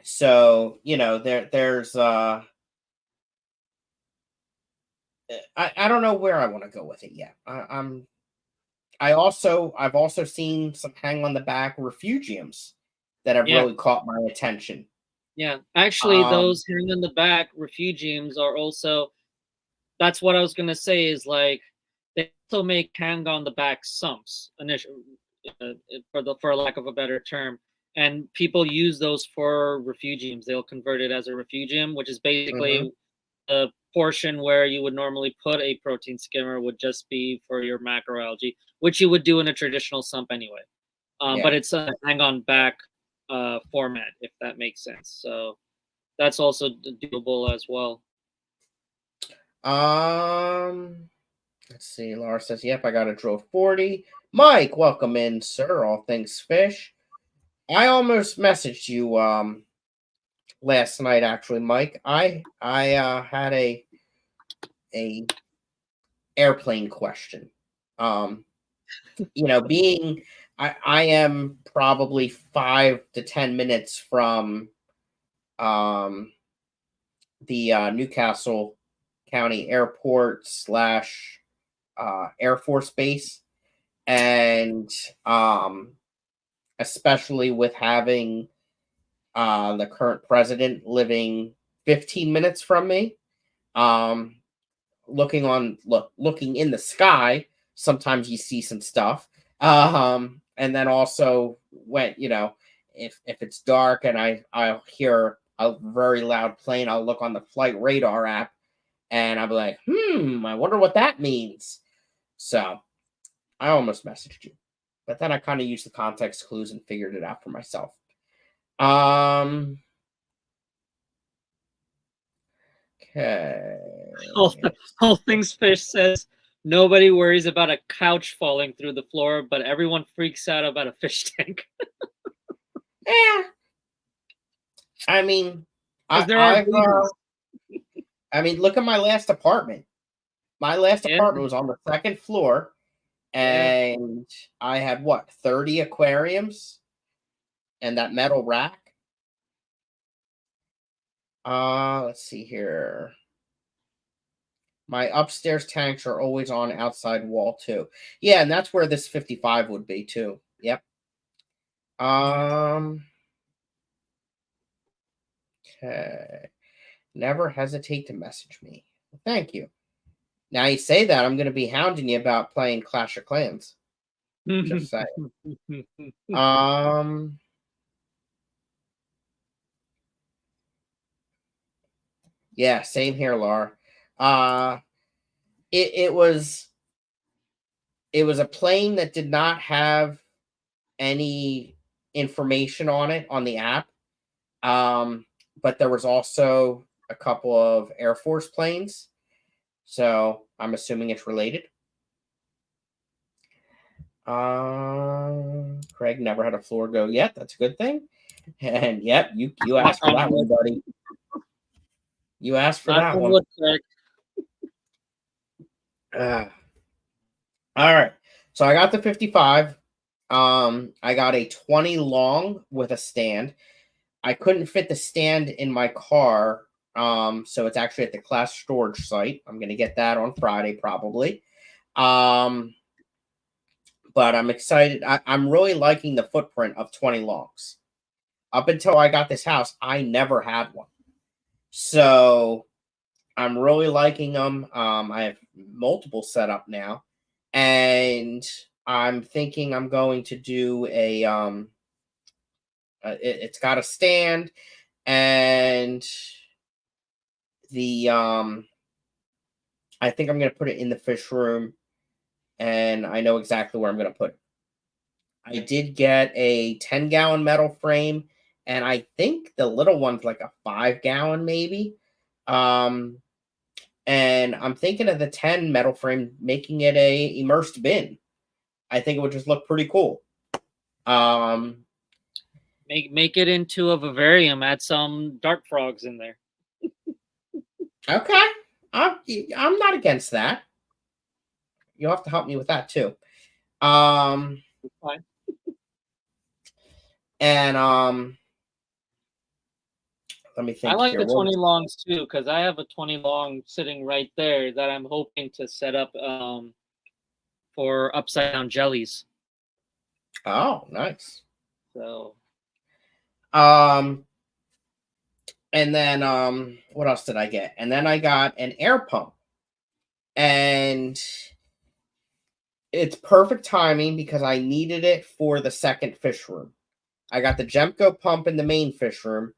So, you know, there's I don't know where I want to go with it yet. I've also seen some hang on the back refugiums that have really caught my attention. Yeah, actually, those hang on the back refugiums are also. That's what I was gonna say. Is like they also make hang on the back sumps initially, for lack of a better term, and people use those for refugiums. They'll convert it as a refugium, which is basically the portion where you would normally put a protein skimmer would just be for your macroalgae, which you would do in a traditional sump anyway. But it's a hang on back format, if that makes sense. So that's also doable as well. Let's see. Laura says, "Yep, I got a drill 40." Mike, welcome in, sir. All things fish. I almost messaged you last night, actually, Mike. I had a airplane question. Being I am probably 5 to 10 minutes from the Newcastle County Airport slash Air Force Base, and especially with having the current president living 15 minutes from me, looking in the sky, sometimes you see some stuff. And then also when if it's dark and I'll hear a very loud plane, I'll look on the flight radar app and I'll be like, I wonder what that means. So I almost messaged you, but then I kind of used the context clues and figured it out for myself. Okay. All things Fish says, nobody worries about a couch falling through the floor, but everyone freaks out about a fish tank. Yeah. I mean, there are look at my last apartment. My last apartment was on the second floor, and I had 30 aquariums and that metal rack. Let's see here. My upstairs tanks are always on outside wall too. Yeah, and that's where this 55 would be too. Yep. Okay. Never hesitate to message me. Thank you. Now you say that, I'm going to be hounding you about playing Clash of Clans. Just saying. Yeah, same here, Laura. It was a plane that did not have any information on it on the app. But there was also a couple of Air Force planes, so I'm assuming it's related. Craig never had a floor go yet. That's a good thing. And yep, you asked for that one, buddy. You asked for that one. All right. So I got the 55. I got a 20 long with a stand. I couldn't fit the stand in my car. So it's actually at the class storage site. I'm going to get that on Friday probably. But I'm excited. I'm really liking the footprint of 20 longs. Up until I got this house, I never had one. So I'm really liking them. I have multiple set up now. And I'm thinking I'm going to do a it's got a stand and the I think I'm going to put it in the fish room, and I know exactly where I'm going to put it. I did get a 10-gallon metal frame, and I think the little one's like a 5-gallon maybe. And I'm thinking of the 10 metal frame, making it a immersed bin. I think it would just look pretty cool. Make it into a vivarium. Add some dart frogs in there. Okay, I'm not against that. You'll have to help me with that too. Fine. And let me think. I like the 20 longs too, because I have a 20 long sitting right there that I'm hoping to set up for upside down jellies. Oh, nice. So and then what else did I get? And then I got an air pump. And it's perfect timing because I needed it for the second fish room. I got the Gemco pump in the main fish room,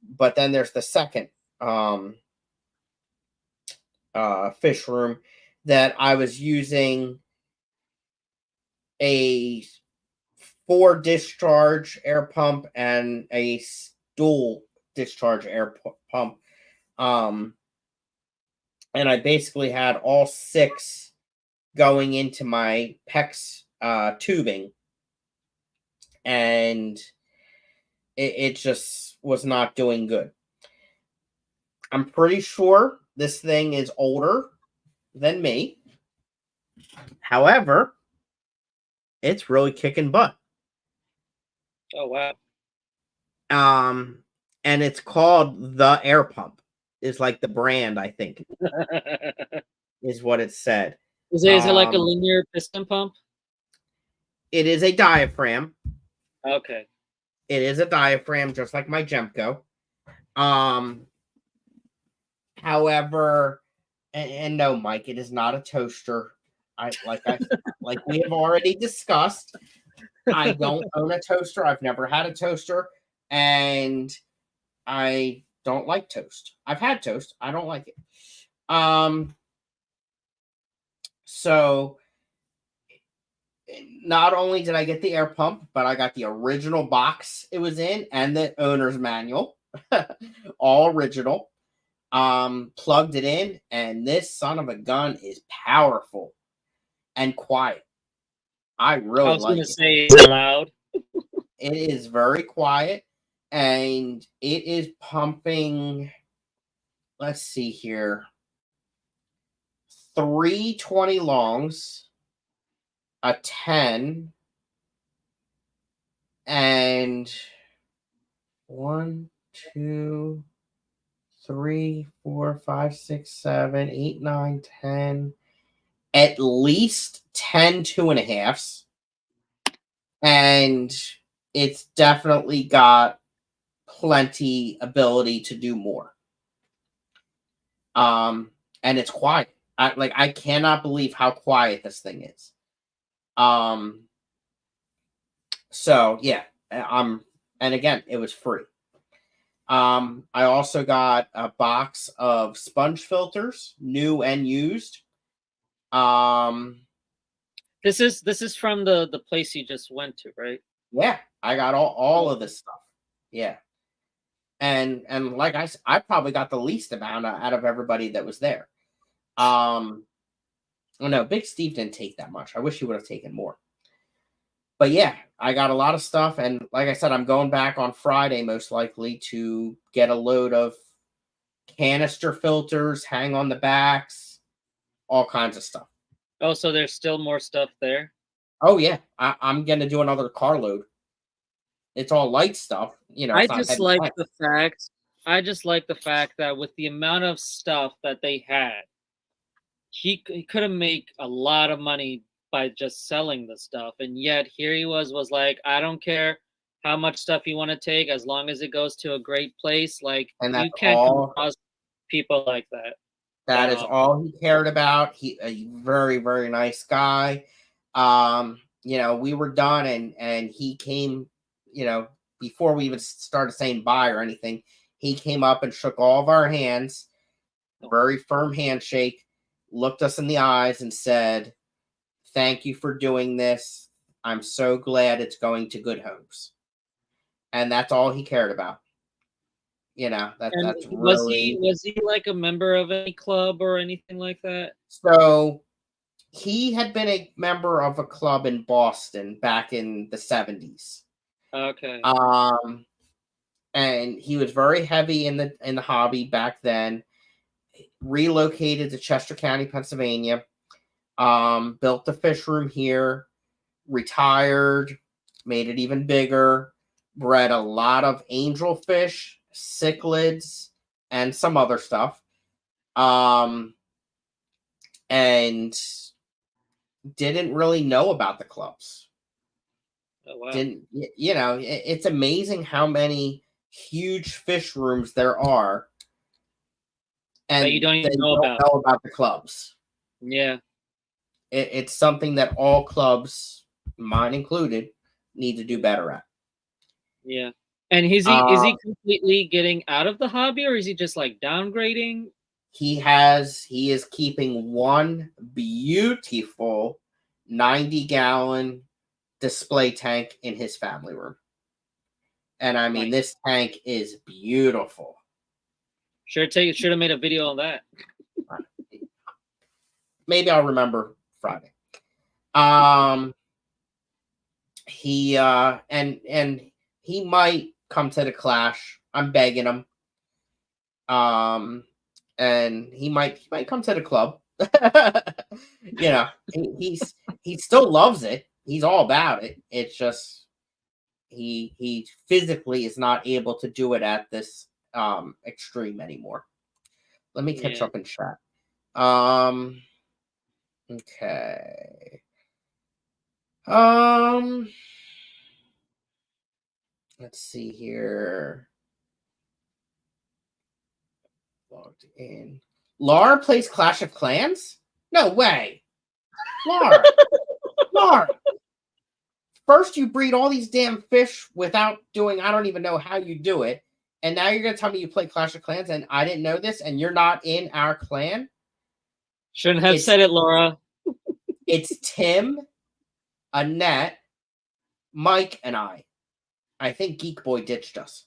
but then there's the second fish room that I was using a 4 discharge air pump and a dual discharge air pump. And I basically had all 6 going into my PEX tubing, and it just was not doing good. I'm pretty sure this thing is older than me. However, it's really kicking butt. Oh wow. And it's called the Air Pump. Is like the brand, I think, is what it said. Is it like a linear piston pump? It is a diaphragm. Okay. It is a diaphragm, just like my Gemco. However, and no, Mike, it is not a toaster. Like we have already discussed. I don't own a toaster. I've never had a toaster, and I don't like toast. I've had toast. I don't like it. So not only did I get the air pump, but I got the original box it was in and the owner's manual. All original. Plugged it in, and this son of a gun is powerful and quiet. I really like it. I was gonna say it's loud. It is very quiet, and it is pumping. Let's see here. 320 longs, a 10, and 1, 2, 3, 4, 5, 6, 7, 8, 9, 10. At least 10 2.5s. And it's definitely got plenty ability to do more. And it's quiet. I cannot believe how quiet this thing is. So yeah, and again, it was free. I also got a box of sponge filters, new and used. This is from the place you just went to, right? Yeah, I got all of this stuff. Yeah. And like I probably got the least amount out of everybody that was there. Oh no, Big Steve didn't take that much. I wish he would have taken more. But yeah, I got a lot of stuff, and like I said, I'm going back on Friday most likely to get a load of canister filters, hang on the backs, all kinds of stuff. Oh, so there's still more stuff there? Oh yeah, I'm gonna do another carload. It's all light stuff, I just like the fact that with the amount of stuff that they had, he could have made a lot of money by just selling the stuff, and yet here he was like, I don't care how much stuff you want to take as long as it goes to a great place. Like, and you can't come across people like that. That is all he cared about. He a very, very nice guy. We were done and he came, before we even started saying bye or anything, he came up and shook all of our hands, very firm handshake, looked us in the eyes and said, "Thank you for doing this. I'm so glad it's going to good homes." And that's all he cared about. That's really. Was he like a member of any club or anything like that? So he had been a member of a club in Boston back in the 70s. Okay. And he was very heavy in the hobby back then. Relocated to Chester County, Pennsylvania. Built the fish room here. Retired. Made it even bigger. Bred a lot of angelfish, cichlids, and some other stuff. And didn't really know about the clubs. Oh, wow. It's amazing how many huge fish rooms there are, and you don't even know about the clubs. Yeah, it's something that all clubs, mine included, need to do better at. Yeah. And is he completely getting out of the hobby, or is he just like downgrading? He is keeping one beautiful 90-gallon display tank in his family room. And I mean, this tank is beautiful. Should have made a video on that. Maybe I'll remember Friday. He and he might come to the clash. I'm begging him. And he might come to the club. You know, he still loves it. He's all about it. It's just he physically is not able to do it at this extreme anymore. Let me catch Yeah. up in chat. Um okay. Um let's see here. Logged in. Laura plays Clash of Clans? No way. Laura. Laura. First you breed all these damn fish without doing, I don't even know how you do it. And now you're gonna tell me you play Clash of Clans and I didn't know this and you're not in our clan? Shouldn't have It's said it, Laura. it's Tim, Annette, Mike, and I. I think Geek Boy ditched us.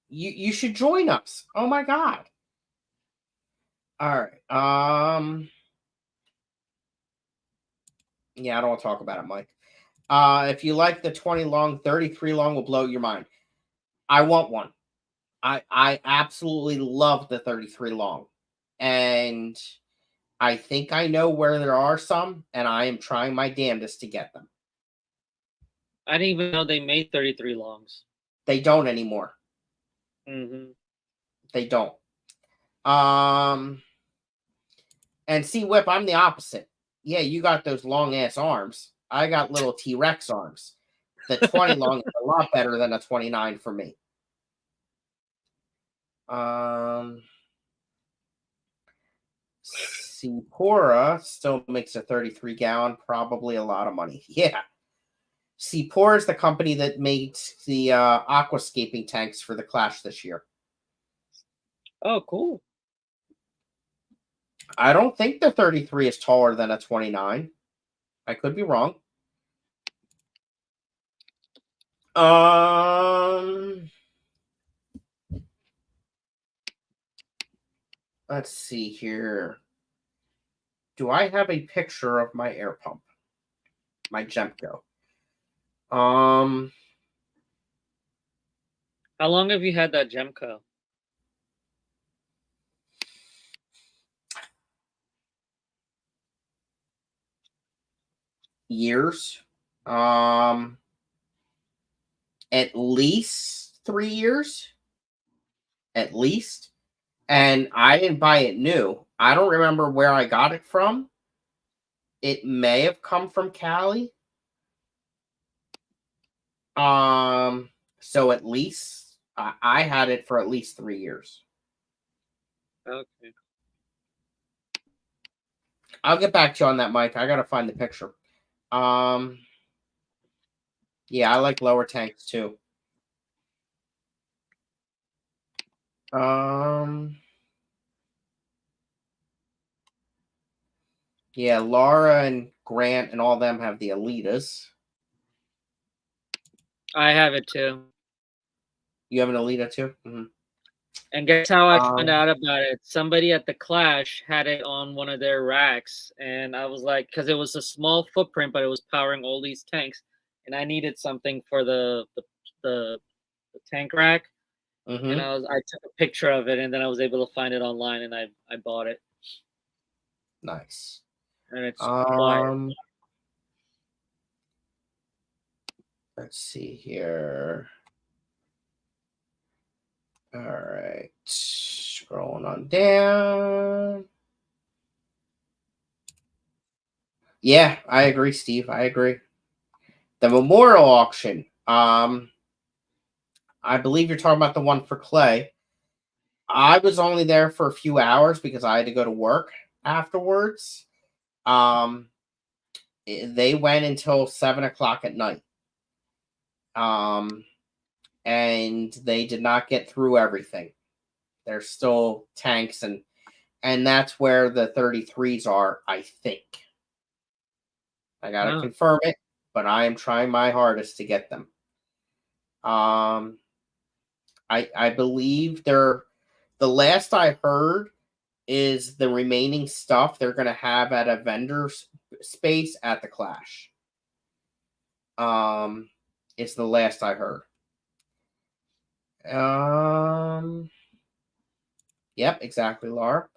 You should join us. Oh my god. All right. Yeah, I don't want to talk about it, Mike. If you like the 20 long, 33 long will blow your mind. I want one. I absolutely love the 33 long. And I think I know where there are some, and I am trying my damnedest to get them. I didn't even know they made 33 longs. They don't anymore. Mm-hmm. They don't. And see, Whip, I'm the opposite. Yeah, you got those long ass arms. I got little T-Rex arms. The 20 long is a lot better than a 29 for me. Sephora still makes a 33 gallon, probably a lot of money. Yeah. Sephora is the company that makes the aquascaping tanks for the Clash this year. Oh, cool. I don't think the 33 is taller than a 29. I could be wrong. Let's see here. Do I have a picture of my air pump? My Gemco. How long have you had that Gemco? Years. At least 3 years. At least. And I didn't buy it new. I don't remember where I got it from. It may have come from Cali. So at least I had it for at least 3 years. Okay. I'll get back to you on that, Mike. I gotta find the picture. Yeah, I like lower tanks too. Yeah, Laura and Grant and all them have the Elitas. I have it too. You have an Elita too? Mm-hmm. And guess how I found out about it? Somebody at the Clash had it on one of their racks, and I was like, because it was a small footprint, but it was powering all these tanks, and I needed something for the tank rack, Mm-hmm. and I took a picture of it, and then I was able to find it online, and I bought it. Nice. And it's quiet. Let's see here. All right, scrolling on down. Yeah, I agree, Steve. I agree. The memorial auction. I believe you're talking about the one for Clay. I was only there for a few hours because I had to go to work afterwards. They went until 7 o'clock at night. And they did not get through everything. There's still tanks and that's where the 33s are, I think. I gotta confirm it, but I am trying my hardest to get them. I believe they're the last I heard is the remaining stuff they're gonna have at a vendor's space at the Clash. It's the last I heard. Yep, exactly, Laura.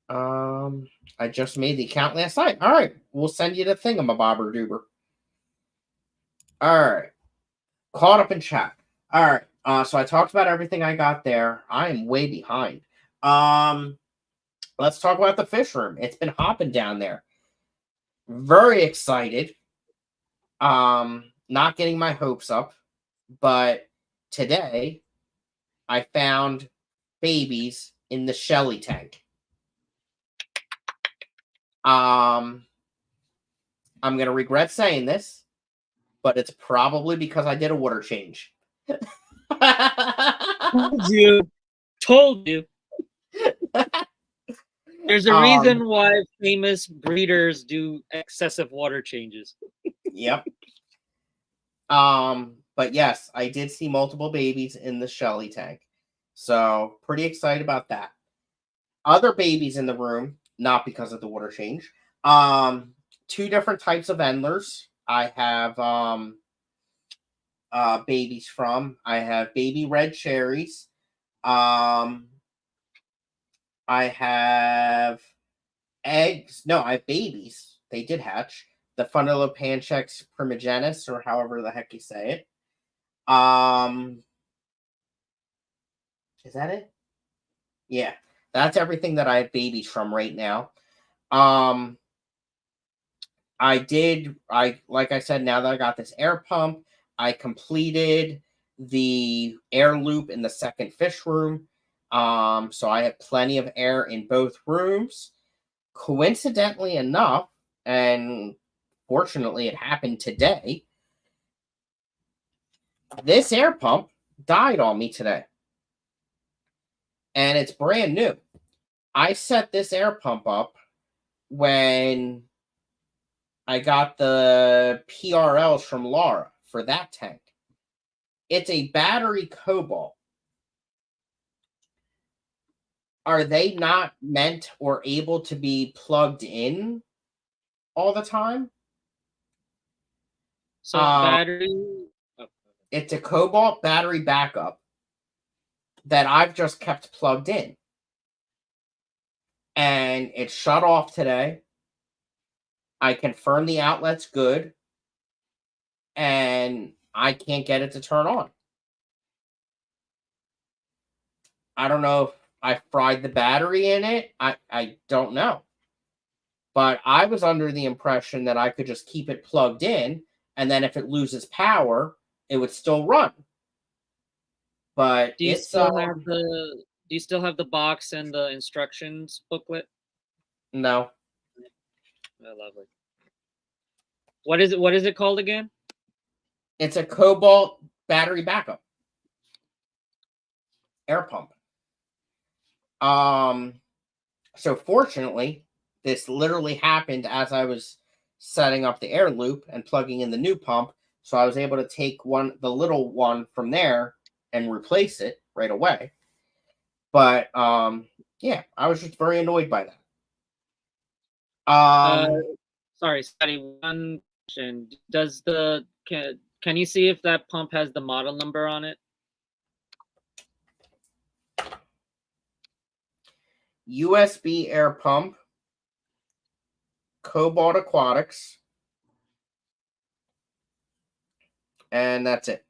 I just made the account last night. All right, we'll send you the thingamabobber doober. All right, caught up in chat. All right, so I talked about everything I got there. I am way behind. Let's talk about the fish room. It's been hopping down there. Very excited. Not getting my hopes up, but today I found babies in the Shelly tank. I'm gonna regret saying this, but it's probably because I did a water change. Told you. There's a reason why famous breeders do excessive water changes. Yep. But yes, I did see multiple babies in the Shelly tank. So pretty excited about that. Other babies in the room, not because of the water change. Two different types of endlers. I have babies from. I have baby red cherries. I have eggs. No, I have babies. They did hatch. The Fundulopanchex primogenis, or however the heck you say it. Is that it? Yeah, that's everything that I have babies from right now. Like I said, now that I got this air pump, I completed the air loop in the second fish room. So I have plenty of air in both rooms. Coincidentally enough, and fortunately it happened today, this air pump died on me today. And it's brand new. I set this air pump up when I got the PRLs from Laura for that tank. It's a battery cobalt. Are they not meant or able to be plugged in all the time? So battery. It's a cobalt battery backup that I've just kept plugged in. And it shut off today. I confirmed the outlet's good. And I can't get it to turn on. I don't know if I fried the battery in it. I don't know. But I was under the impression that I could just keep it plugged in, and then if it loses power, it would still run. But do you still have the box and the instructions booklet? No. Oh, lovely. What is it called again? It's a cobalt battery backup air pump. So fortunately, this literally happened as I was setting up the air loop and plugging in the new pump. So I was able to take the little one from there and replace it right away. But yeah, I was just very annoyed by that. Sorry, Scottie, one question. Can you see if that pump has the model number on it? USB air pump, Cobalt Aquatics, and that's it.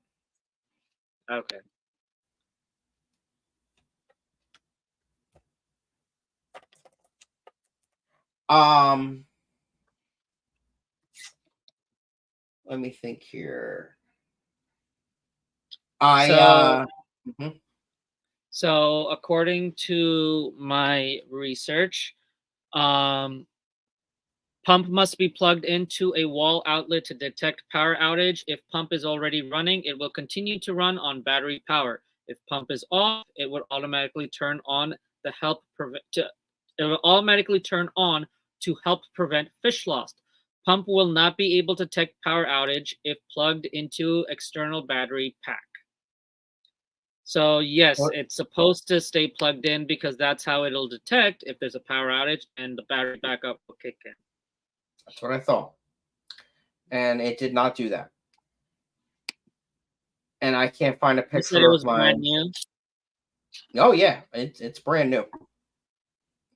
Okay. Let me think here. So according to my research, pump must be plugged into a wall outlet to detect power outage. If pump is already running, it will continue to run on battery power. If pump is off, it would automatically turn on to help prevent fish loss. Pump will not be able to detect power outage if plugged into external battery pack. So yes, it's supposed to stay plugged in because that's how it'll detect if there's a power outage and the battery backup will kick in. That's what I thought. And it did not do that. And I can't find a picture. You said it was brand new? Oh yeah, it's brand new.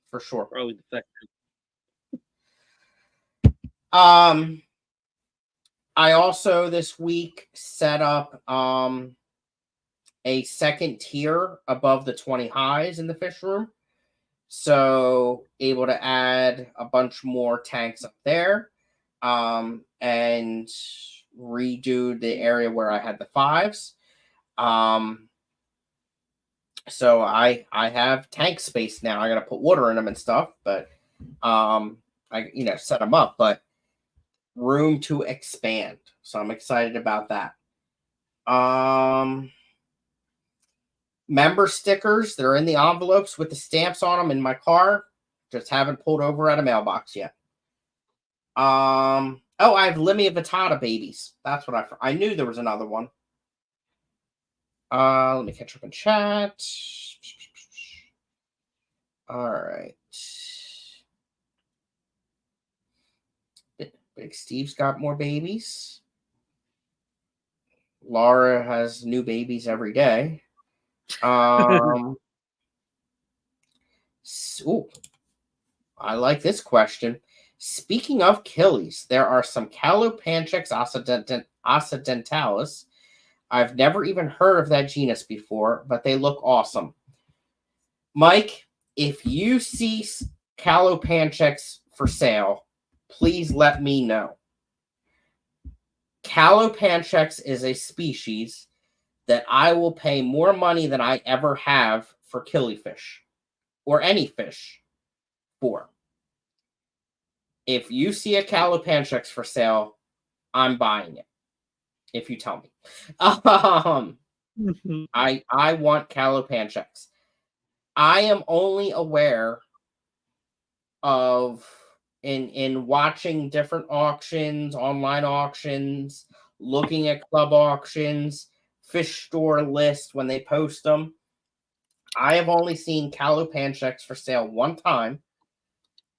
for sure. Probably defective. I also this week set up a second tier above the 20 highs in the fish room. So able to add a bunch more tanks up there. And redo the area where I had the 5s. So I have tank space now. I gotta put water in them and stuff, but I set them up, but room to expand. So I'm excited about that. Member stickers, they're in the envelopes with the stamps on them in my car. Just haven't pulled over at a mailbox yet. I have Limia Vitata babies. That's what I knew there was another one. Let me catch up in chat. All right. Big Steve's got more babies. Laura has new babies every day. Ooh, I like this question. Speaking of killies, there are some Calopanchax occidentalis. I've never even heard of that genus before, but they look awesome. Mike, if you see Calopanchax for sale, please let me know. Calopanchax is a species that I will pay more money than I ever have for killifish or any fish for. If you see a Calopanchax for sale, I'm buying it. If you tell me. I want Calopanchax. I am only aware of in watching different auctions, online auctions, looking at club auctions, fish store lists when they post them. I have only seen Calopanchax for sale one time,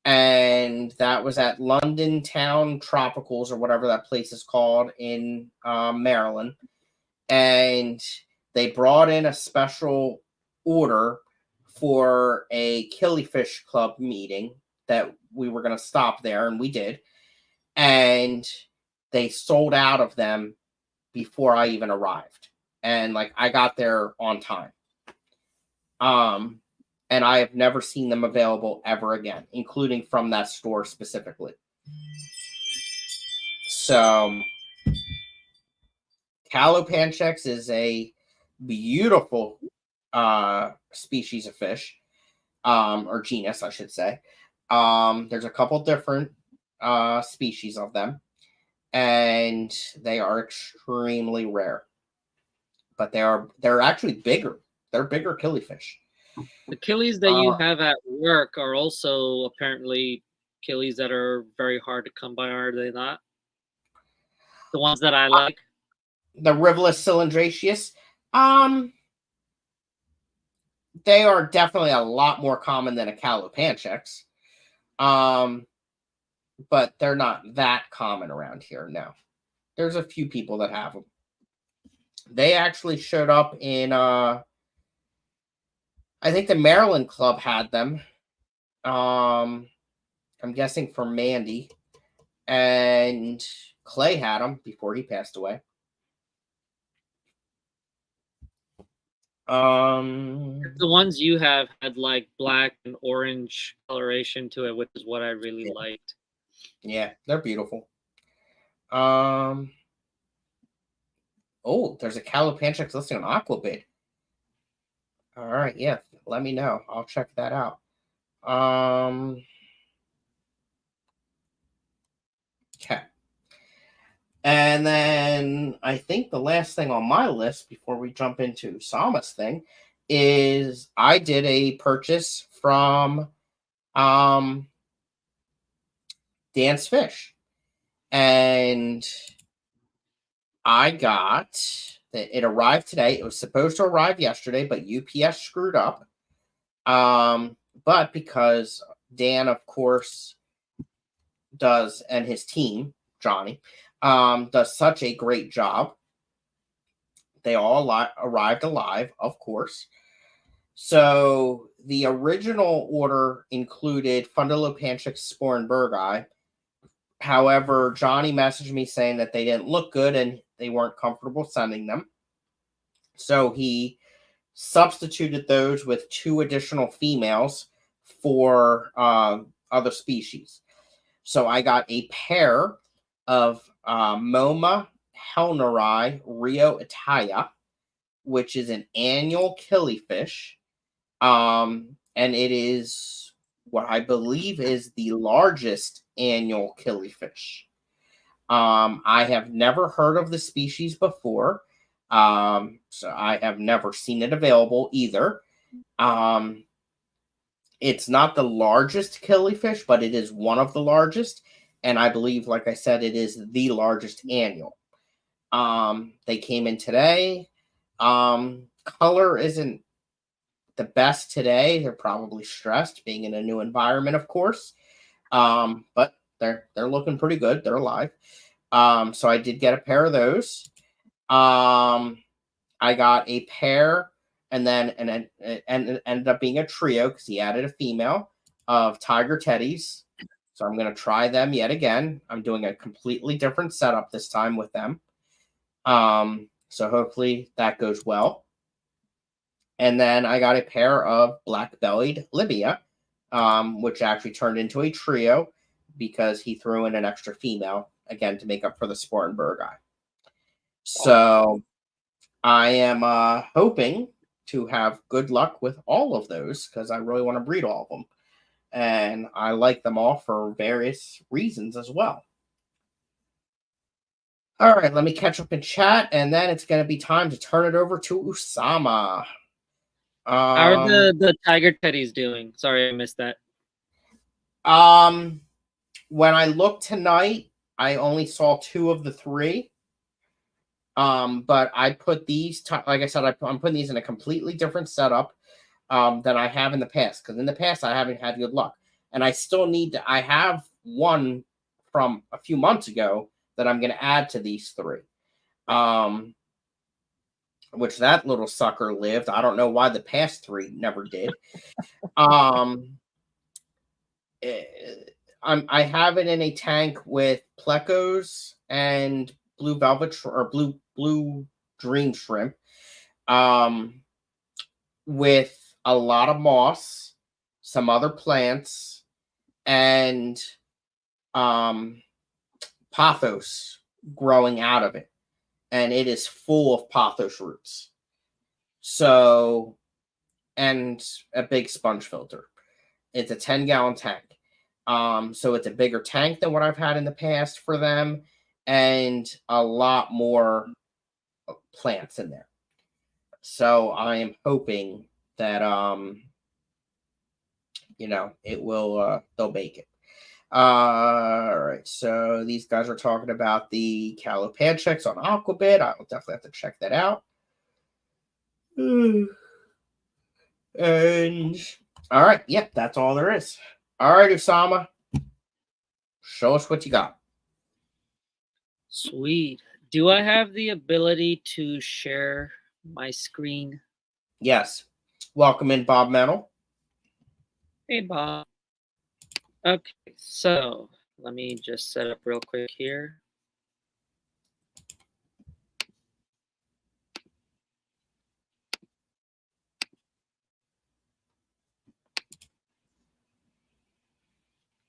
and that was at London Town Tropicals or whatever that place is called in Maryland. And they brought in a special order for a killifish club meeting that we were going to stop there, and we did. And they sold out of them before I even arrived. And I got there on time. And I have never seen them available ever again, including from that store specifically. So Calopanchax is a beautiful species of fish, or genus, I should say. There's a couple different species of them, and they are extremely rare. But they're actually bigger. They're bigger killifish. The killies that you have at work are also apparently killies that are very hard to come by, are they not? The ones that I like? The Rivulus cylindraceus. They are definitely a lot more common than a Calopanchax. But they're not that common around here. No. There's a few people that have them. They actually showed up in I think the Maryland club had them. I'm guessing for Mandy. And Clay had them before he passed away. The ones you have had black and orange coloration to it, which is what I really liked. Yeah, they're beautiful. Oh, there's a Calopanchax listing on Aquabid. All right, yeah, let me know. I'll check that out. Okay. And then I think the last thing on my list before we jump into Sama's thing is I did a purchase from Dan's Fish. And I got that it arrived today. It was supposed to arrive yesterday, but UPS screwed up. But because Dan, of course, does, and his team, Johnny, does such a great job, they all arrived alive, of course. So the original order included Fundulopanchik, Spore, and Burgai. However, Johnny messaged me saying that they didn't look good and they weren't comfortable sending them. So he substituted those with 2 additional females for other species. So I got a pair of Moma helneri Rio Italia, which is an annual killifish. And it is what I believe is the largest annual killifish. I have never heard of the species before. So I have never seen it available either. It's not the largest killifish, but it is one of the largest. And I believe, like I said, it is the largest annual. They came in today. Color isn't the best today. They're probably stressed being in a new environment, of course. But they're looking pretty good. They're alive. So I did get a pair of those. I got a pair, and it ended up being a trio because he added a female of tiger teddies. So I'm going to try them yet again. I'm doing a completely different setup this time with them. So hopefully that goes well. And then I got a pair of black-bellied Libya, which actually turned into a trio because he threw in an extra female, again, to make up for the Spore and Burgai. So I am hoping to have good luck with all of those because I really want to breed all of them. And I like them all for various reasons as well. All right, let me catch up in chat, and then it's going to be time to turn it over to Usama. How are the tiger teddies doing? Sorry, I missed that. When I looked tonight, I only saw 2 of the 3. But I put these, like I said, I'm putting these in a completely different setup than I have in the past. Because in the past, I haven't had good luck. And I still need to, I have one from a few months ago that I'm going to add to these 3. Which that little sucker lived. I don't know why the past 3 never did. I have it in a tank with plecos and blue velvet or blue dream shrimp, with a lot of moss, some other plants, and pothos growing out of it, and it is full of pothos roots. So, and a big sponge filter. It's a 10-gallon tank. So it's a bigger tank than what I've had in the past for them, and a lot more plants in there. So I am hoping that it will they'll make it. All right, so these guys are talking about the Calopanchex on Aquabit. I will definitely have to check that out. And all right, yep, that's all there is. All right, Usama, show us what you got. Sweet. Do I have the ability to share my screen? Yes. Welcome in, Bob Metal. Hey, Bob. Okay, so let me just set up real quick here.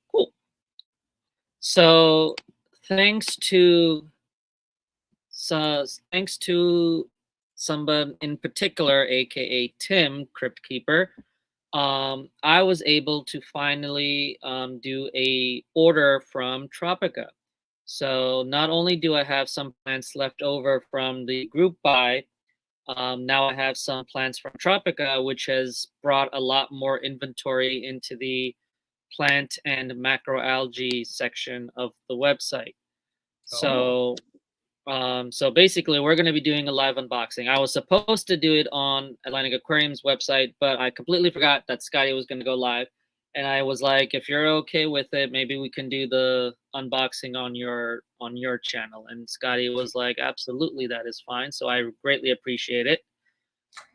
Cool. So thanks to someone in particular, aka Tim, Crypt Keeper, I was able to finally do a order from Tropica. So not only do I have some plants left over from the group buy, now I have some plants from Tropica, which has brought a lot more inventory into the plant and macroalgae section of the website. So so basically, we're going to be doing a live unboxing. I was supposed to do it on Atlantic Aquarium's website, but I completely forgot that Scottie was going to go live. And I was like, if you're okay with it, maybe we can do the unboxing on your channel. And Scottie was like, absolutely, that is fine. So I greatly appreciate it.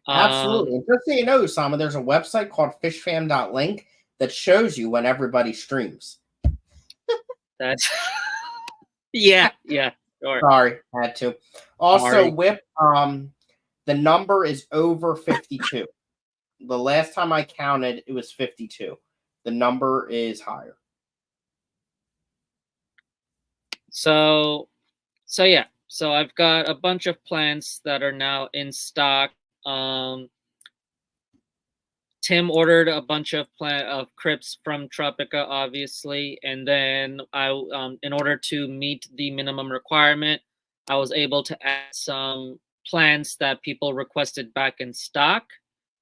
Absolutely. And just so you know, Usama, there's a website called fishfam.link that shows you when everybody streams. That's yeah, sure. Sorry, had to. Also, Sorry. Whip, the number is over 52. The last time I counted, it was 52. The number is higher. So yeah. So I've got a bunch of plants that are now in stock. Tim ordered a bunch of crypts from Tropica, obviously, and then I, in order to meet the minimum requirement, I was able to add some plants that people requested back in stock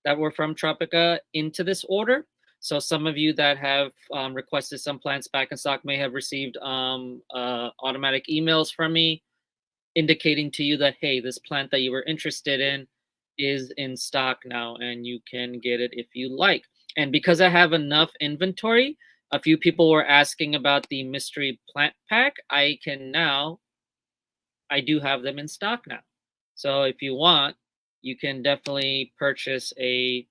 that were from Tropica into this order. So some of you that have requested some plants back in stock may have received automatic emails from me indicating to you that, hey, this plant that you were interested in is in stock now and you can get it if you like. And because I have enough inventory, a few people were asking about the mystery plant pack. I do have them in stock now. So if you want, you can definitely purchase a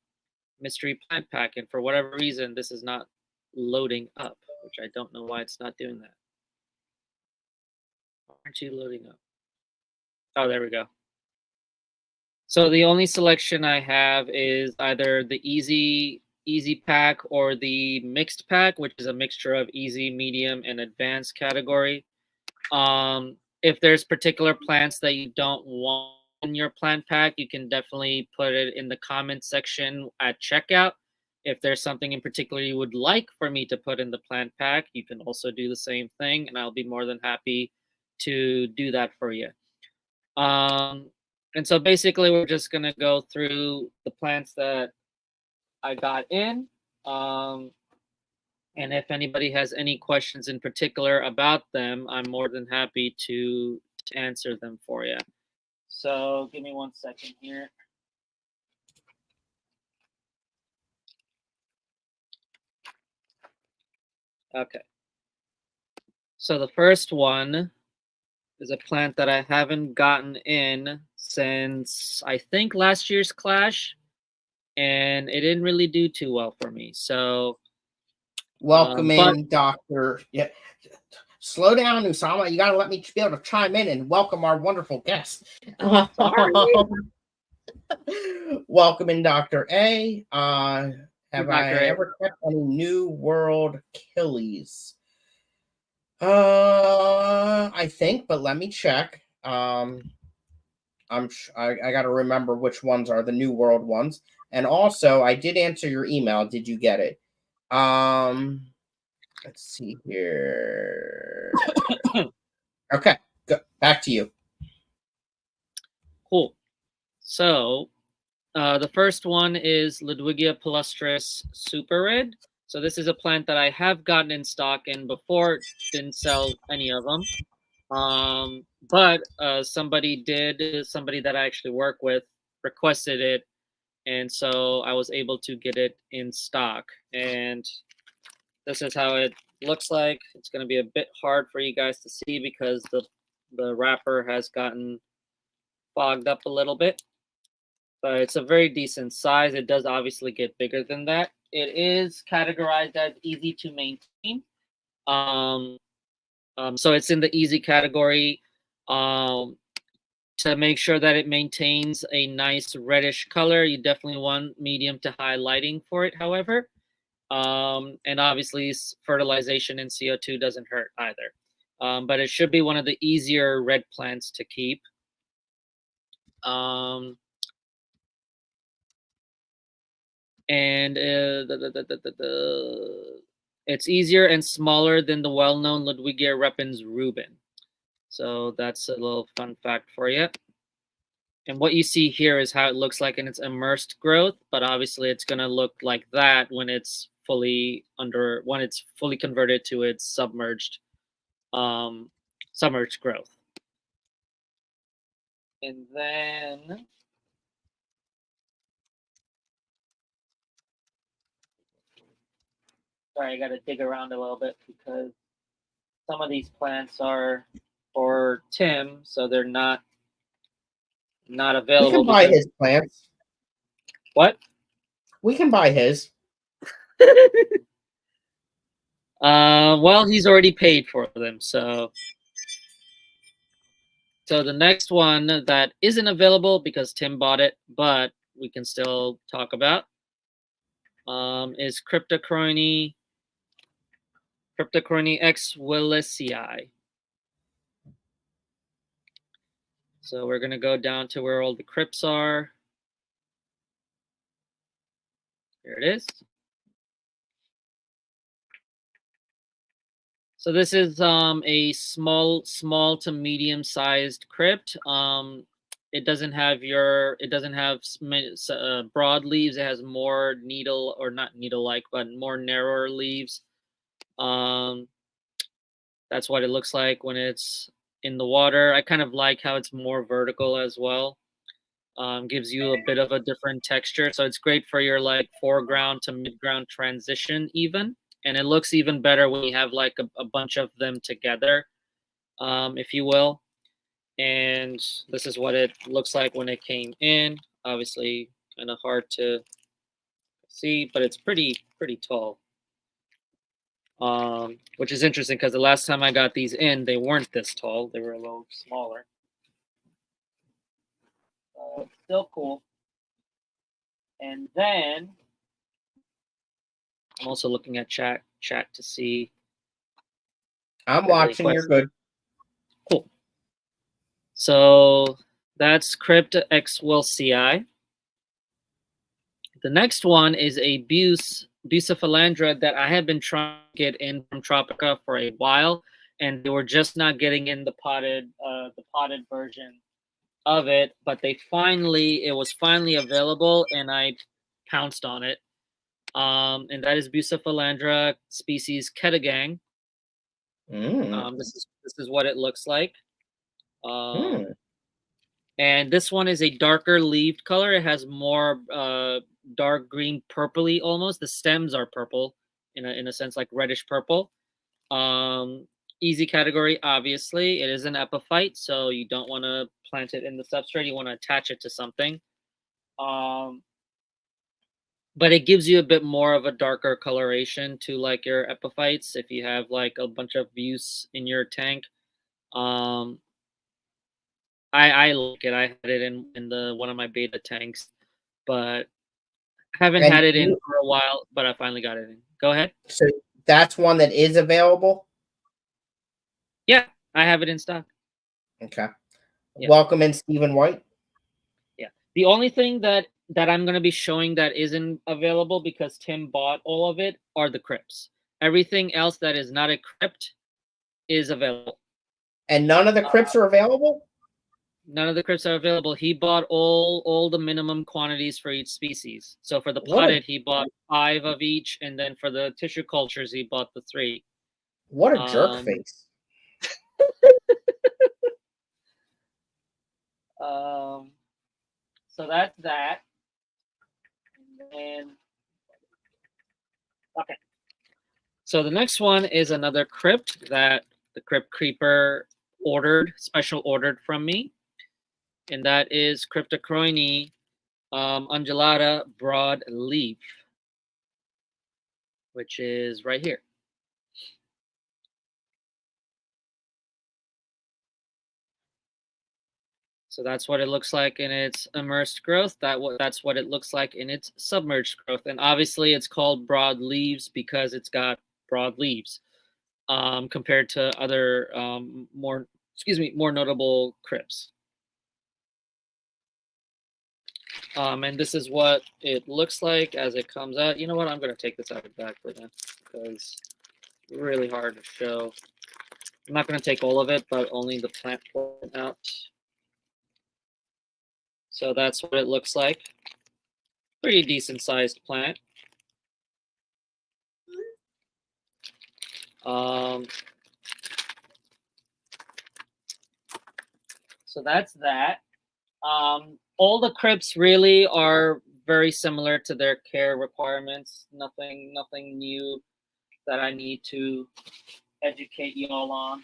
mystery plant pack. And for whatever reason, this is not loading up, which I don't know why it's not doing that. Why aren't you loading up? Oh, there we go. So the only selection I have is either the easy pack or the mixed pack, which is a mixture of easy, medium, and advanced category. If there's particular plants that you don't want in your plant pack, you can definitely put it in the comment section at checkout. If there's something in particular you would like for me to put in the plant pack, you can also do the same thing, and I'll be more than happy to do that for you. And so basically, we're just going to go through the plants that I got in. And if anybody has any questions in particular about them, I'm more than happy to answer them for you. So give me 1 second here. Okay. So the first one is a plant that I haven't gotten in since I think last year's Clash, and it didn't really do too well for me. So welcome in, Doctor. Yeah. Slow down, Usama. You got to let me be able to chime in and welcome our wonderful guest. Welcome in, Dr. A. Have I ever kept any New World killies? I think, but let me check. I got to remember which ones are the New World ones. And also, I did answer your email. Did you get it? Let's see here. Okay, go back to you. Cool. So, the first one is Ludwigia palustris Super Red. So this is a plant that I have gotten in stock and before didn't sell any of them. But somebody that I actually work with requested it, and so I was able to get it in stock. And this is how it looks like. It's going to be a bit hard for you guys to see because the wrapper has gotten fogged up a little bit. But it's a very decent size. It does obviously get bigger than that. It is categorized as easy to maintain. So it's in the easy category. To make sure that it maintains a nice reddish color, you definitely want medium to high lighting for it, however. And obviously fertilization in CO2 doesn't hurt either. But it should be one of the easier red plants to keep. And it's easier and smaller than the well-known Ludwigia repens Rubin. So that's a little fun fact for you. And what you see here is how it looks like in its immersed growth, but obviously it's going to look like that when it's fully converted to its submerged growth. And then sorry, I got to dig around a little bit because some of these plants are for Tim, so they're not available. We can buy his plants. What? We can buy his. Well, he's already paid for them, so the next one that isn't available because Tim bought it, but we can still talk about, is Cryptochrony X Willisii. So we're gonna go down to where all the crypts are. Here it is. So this is a small to medium sized crypt. It doesn't have broad leaves. It has more needle, or not needle like, but more narrower leaves. That's what it looks like when it's in the water. I kind of like how it's more vertical as well. Gives you a bit of a different texture. So it's great for your like foreground to midground transition even. And it looks even better when you have like a bunch of them together, if you will. And this is what it looks like when it came in. Obviously, kind of hard to see, but it's pretty tall. Which is interesting because the last time I got these in, they weren't this tall. They were a little smaller. Still cool. And then I'm also looking at chat to see. I'm watching. You're good. Cool. So that's Crypt X Willisii. The next one is a Bucephalandra that I have been trying to get in from Tropica for a while, and they were just not getting in the potted version of it. But it was finally available, and I pounced on it. And that is Bucephalandra species Ketagang. This is what it looks like. And this one is a darker leaved color. It has more dark green, purpley almost. The stems are purple in a sense, like reddish purple. Easy category, obviously. It is an epiphyte, so you don't want to plant it in the substrate. You want to attach it to something. But it gives you a bit more of a darker coloration to like your epiphytes if you have like a bunch of views in your tank. I like it. I had it in the one of my beta tanks, but I haven't had it in for a while, but I finally got it in. Go ahead. So that's one that is available? Yeah, I have it in stock. Okay. Yeah. Welcome in, Stephen White. Yeah. The only thing that I'm going to be showing that isn't available because Tim bought all of it are the crypts. Everything else that is not a crypt is available. And none of the crypts are available? None of the crypts are available. He bought all the minimum quantities for each species. So for the potted, he bought 5 of each, and then for the tissue cultures, he bought the 3. What a jerk face. So that's that. And okay. So the next one is another crypt that the Crypt Creeper special ordered from me. And that is Cryptochrony undulata broadleaf, which is right here. So that's what it looks like in its immersed growth. That's what it looks like in its submerged growth. And obviously it's called broad leaves because it's got broad leaves compared to other more notable crypts. And this is what it looks like as it comes out. You know what? I'm going to take this out of the bag for them because it's really hard to show. I'm not going to take all of it, but only the plant portion out. So that's what it looks like. Pretty decent sized plant. So that's that. All the crypts really are very similar to their care requirements. Nothing new that I need to educate you all on,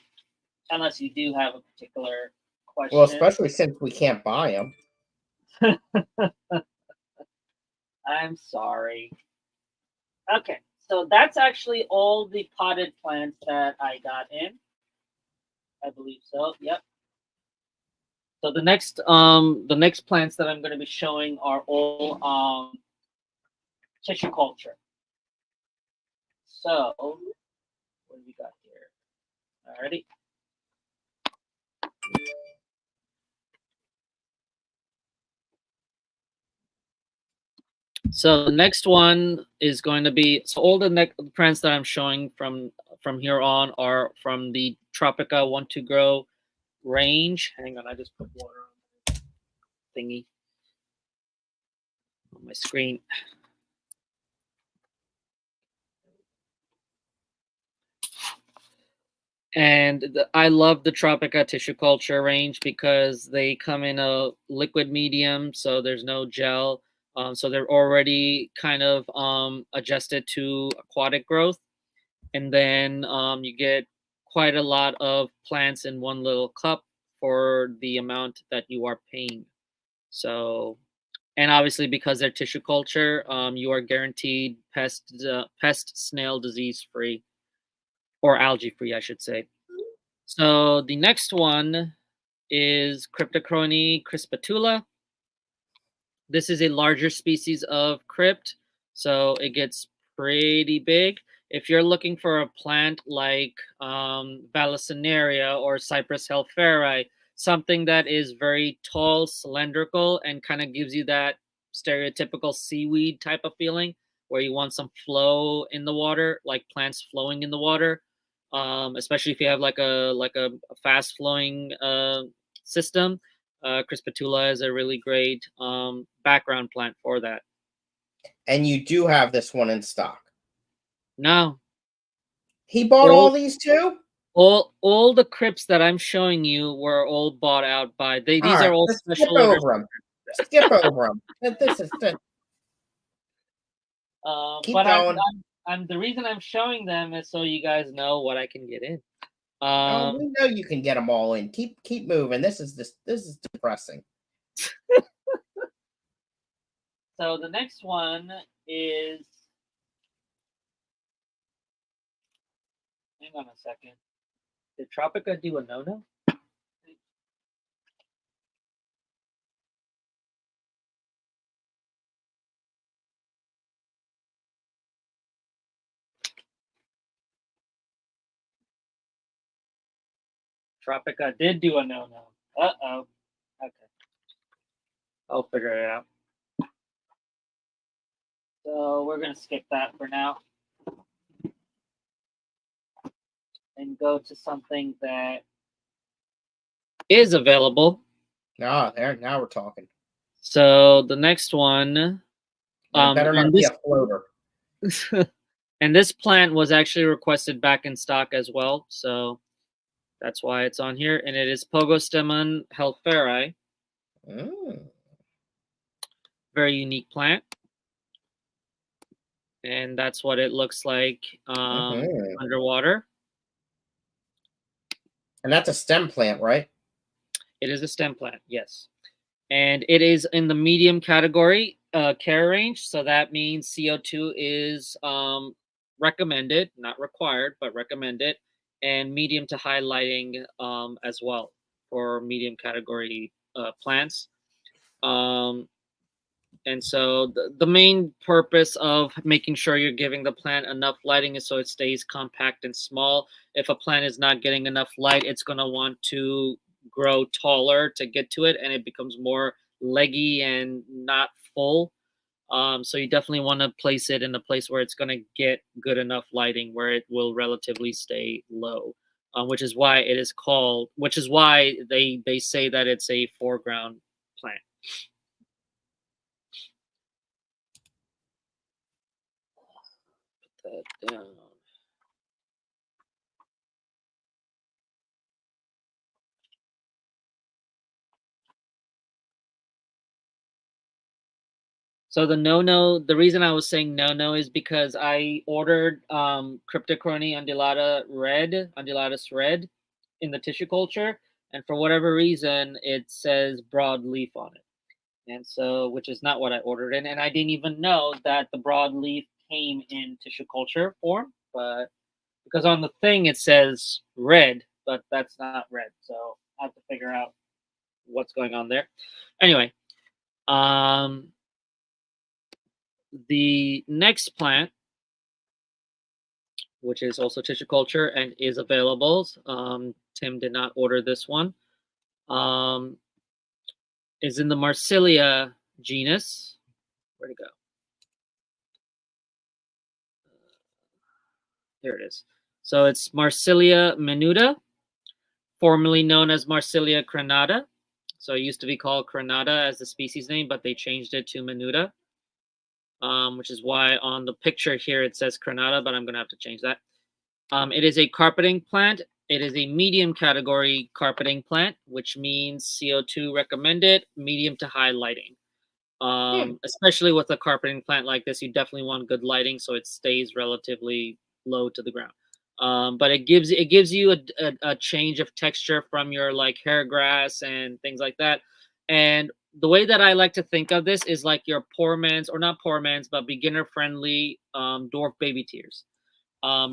unless you do have a particular question. Well, especially since we can't buy them. I'm sorry. Okay, so that's actually all the potted plants that I got in. I believe so. Yep. So the next plants that I'm going to be showing are all tissue culture. So what do we got here? Alrighty. So the next one is going to be, so all the plants that I'm showing from here on are from the Tropica Want to Grow range. Hang on, I just put water on the thingy on my screen. And I love the Tropica tissue culture range because they come in a liquid medium, so there's no gel. So they're already kind of adjusted to aquatic growth. And then you get quite a lot of plants in one little cup for the amount that you are paying. So, and obviously because they're tissue culture, you are guaranteed pest snail disease free, or algae free, I should say. So the next one is Cryptocoryne crispitula. This is a larger species of crypt, so it gets pretty big. If you're looking for a plant like Vallisneria or Cypress helferi, something that is very tall, cylindrical, and kind of gives you that stereotypical seaweed type of feeling, where you want some flow in the water, like plants flowing in the water, especially if you have like a fast flowing system. Crispitula is a really great background plant for that. And you do have this one in stock. No, He bought all these too? all the crypts that I'm showing you were all bought out by these are all special orders. Skip over them. This is keep but going. I'm the reason I'm showing them is so you guys know what I can get in. We know you can get them all in. Keep moving. This is depressing. So the next one is, hang on a second. Did Tropica do a no-no? Tropica did do a no-no. Uh-oh. Okay. I'll figure it out. So we're going to skip that for now. And go to something that is available. Now we're talking. So the next one, better not be a floater. And this plant was actually requested back in stock as well, so that's why it's on here. And it is Pogostemon helferi. Very unique plant, and that's what it looks like underwater. And that's a stem plant, right? It is a stem plant, yes. And it is in the medium category care range. So that means CO2 is recommended, not required, but recommended, and medium to high lighting as well for medium category plants. And so the main purpose of making sure you're giving the plant enough lighting is so it stays compact and small. If a plant is not getting enough light, it's going to want to grow taller to get to it, and it becomes more leggy and not full. So you definitely want to place it in a place where it's going to get good enough lighting where it will relatively stay low, which is why they say that it's a foreground plant. Put that down. So the reason I was saying no is because I ordered Cryptocoryne undulatus red in the tissue culture, and for whatever reason it says broadleaf on it. and so which is not what I ordered in, and I didn't even know that the broadleaf came in tissue culture form, but because on the thing it says red, but that's not red, so I have to figure out what's going on there. Anyway, um, the next plant, which is also tissue culture and is available. Tim did not order this one. Um, is in the Marsilia genus. Where'd it go? Here it is. So it's Marsilia minuta, formerly known as Marsilia crenata. So it used to be called crenata as the species name, but they changed it to minuta, which is why on the picture here it says crenata, but I'm going to have to change that. It is a carpeting plant. It is a medium category carpeting plant, which means CO2 recommended, medium to high lighting. Especially with a carpeting plant like this, you definitely want good lighting so it stays relatively low to the ground. But it gives you a change of texture from your like hair grass and things like that. And the way that I like to think of this is like your poor man's, or not poor man's, but beginner friendly dwarf baby tears.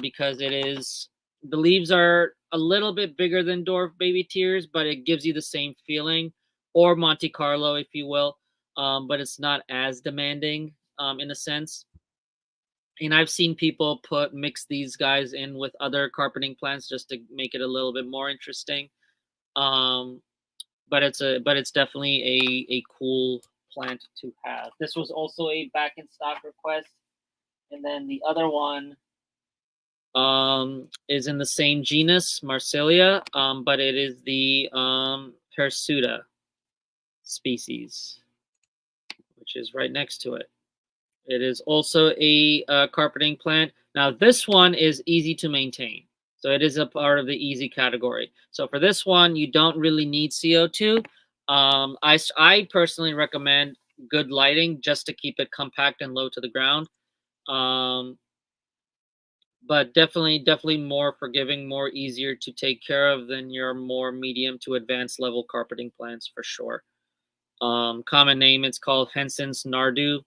Because the leaves are a little bit bigger than dwarf baby tears, but it gives you the same feeling, or Monte Carlo, if you will. But it's not as demanding in a sense. And I've seen people mix these guys in with other carpeting plants just to make it a little bit more interesting. But it's definitely a cool plant to have. This was also a back in stock request, and then the other one is in the same genus, Marsilia, but it is the Hirsuta species, which is right next to it. It is also a carpeting plant. Now, this one is easy to maintain. So it is a part of the easy category. So for this one, you don't really need CO2. I personally recommend good lighting just to keep it compact and low to the ground. But definitely more forgiving, more easier to take care of than your more medium to advanced level carpeting plants for sure. Common name, it's called Henson's Nardu.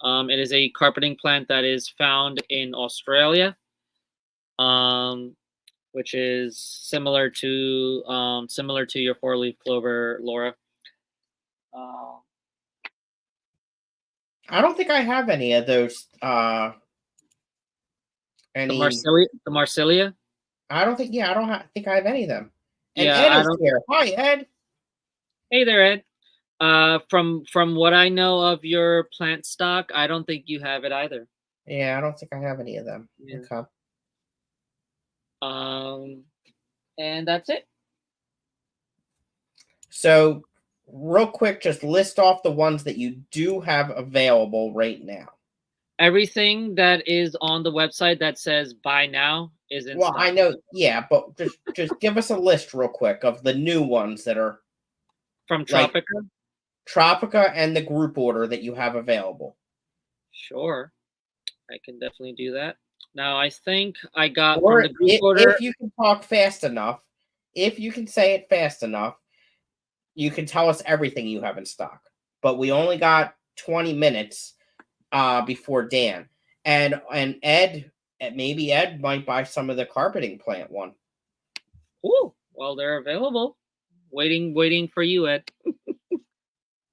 It is a carpeting plant that is found in Australia, which is similar to your four-leaf clover, Laura. I don't think I have any of those. The Marsilia. I don't think. Yeah, I don't think I have any of them. And yeah, Ed is here. Hi, Ed. Hey there, Ed. From what I know of your plant stock, I don't think you have it either. Yeah, I don't think I have any of them. Yeah. Okay. And that's it. So, real quick, just list off the ones that you do have available right now. Everything that is on the website that says buy now is in stock. I know, yeah, but just give us a list real quick of the new ones that are from Tropica. Like Tropica and the group order that you have available. Sure, I can definitely do that. Now, I think I got or from the group order. If you can talk fast enough, if you can say it fast enough, you can tell us everything you have in stock. But we only got 20 minutes before Dan. And Ed, maybe Ed might buy some of the carpeting plant one. Ooh, well, they're available. Waiting for you, Ed.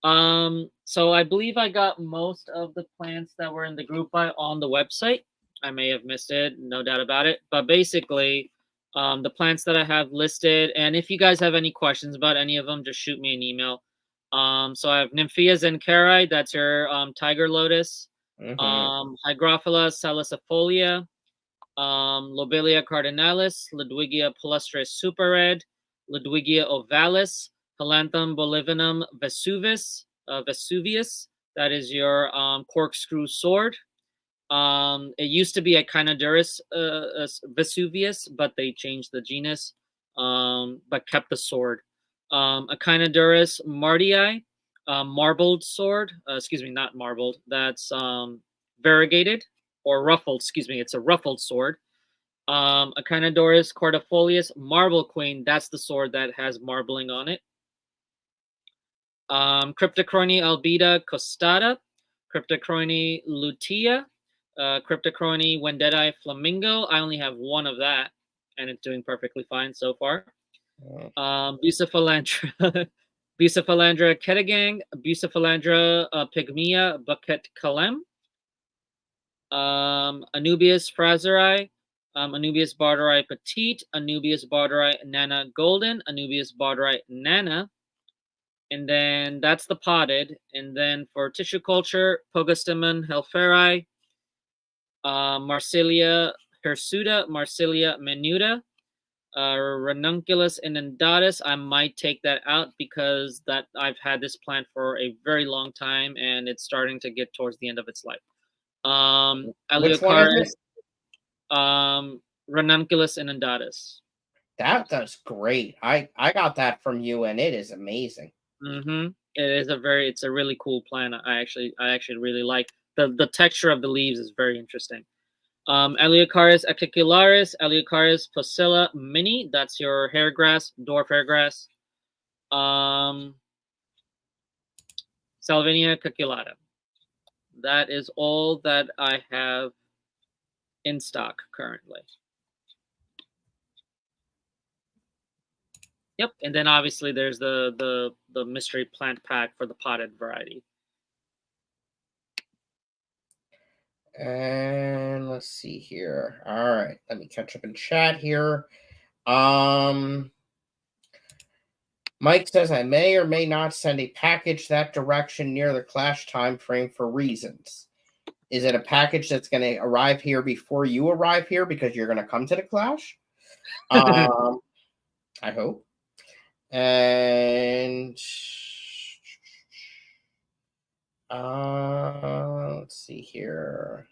So I believe I got most of the plants that were in the group buy on the website. I may have missed it, no doubt about it. But basically, the plants that I have listed, and if you guys have any questions about any of them, just shoot me an email. So I have Nymphea zenkeri, that's your tiger lotus. Hygrophila salicifolia, Lobelia cardinalis, Ludwigia palustris super red, Ludwigia ovalis, Helanthum bolivinum vesuvius. That is your corkscrew sword. It used to be Echinoduris vesuvius, but they changed the genus, but kept the sword. Echinoduris martii, marbled sword. Excuse me, not marbled. That's variegated or ruffled. Excuse me, it's a ruffled sword. Echinoduris cordifolius marble queen. That's the sword that has marbling on it. Cryptocoryne albida costata, Cryptocoryne lutea, Cryptocoryne wendetii flamingo. I only have one of that, and it's doing perfectly fine so far. Bucephalandra, Bucephalandra ketagang, Bucephalandra pygmea bucket kalem, Anubias fraseri, Anubias barderi petite, Anubias barderi nana golden, Anubias barderi nana. And then that's the potted. And then for tissue culture, Pogastemon helferi, Marsilia hirsuta, Marsilia menuda, Ranunculus inundatus. I might take that out because I've had this plant for a very long time and it's starting to get towards the end of its life. Which one is it? Ranunculus inundatus. That does great. I got that from you, and it is amazing. Mm-hmm. It's a really cool plant. I actually really like the texture of the leaves is very interesting. Aleocaris acicularis, Aleocaris posilla mini. That's your hairgrass, dwarf hairgrass. Salvinia caculata. That is all that I have in stock currently. Yep, and then obviously there's the mystery plant pack for the potted variety. And let's see here. All right, let me catch up in chat here. Mike says I may or may not send a package that direction near the clash time frame for reasons. Is it a package that's going to arrive here before you arrive here because you're going to come to the clash? I hope. And let's see here.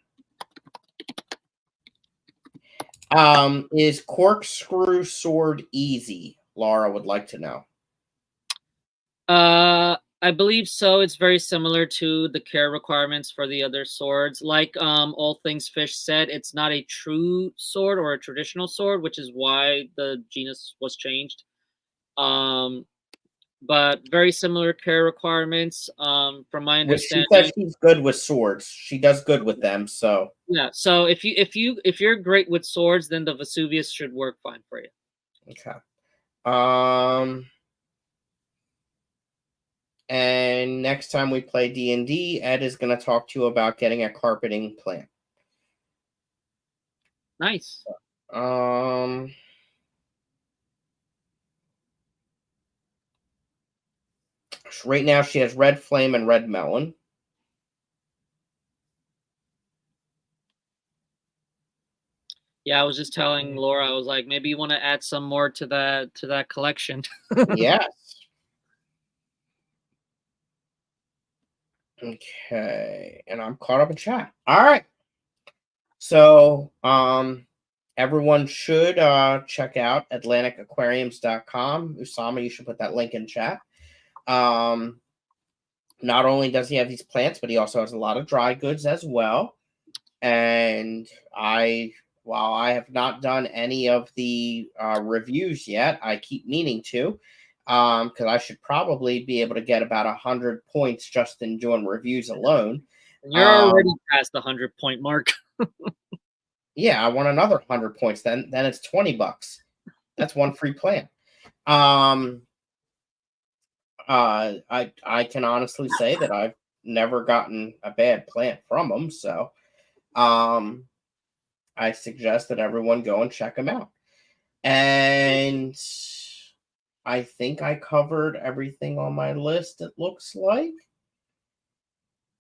Is corkscrew sword easy? Laura would like to know. I believe so. It's very similar to the care requirements for the other swords. Like All Things Fish said, it's not a true sword or a traditional sword, which is why the genus was changed. But very similar care requirements. From my understanding, she says she's good with swords. She does good with them. So yeah. So if you're great with swords, then the Vesuvius should work fine for you. Okay. And next time we play D&D, Ed is going to talk to you about getting a carpeting plant. Nice. Right now she has red flame and red melon. Yeah, I was just telling Laura, I was like, maybe you want to add some more to that collection. Yes. Okay, and I'm caught up in chat. All right. So, everyone should check out AtlanticAquariums.com. Usama, you should put that link in chat. Not only does he have these plants, but he also has a lot of dry goods as well. And while I have not done any of the reviews yet, I keep meaning to, because I should probably be able to get about 100 points just in doing reviews alone. You're already past the 100-point mark. Yeah, I want another 100 points. Then it's $20. That's one free plan. I can honestly say that I've never gotten a bad plant from them. So, I suggest that everyone go and check them out. And I think I covered everything on my list, it looks like.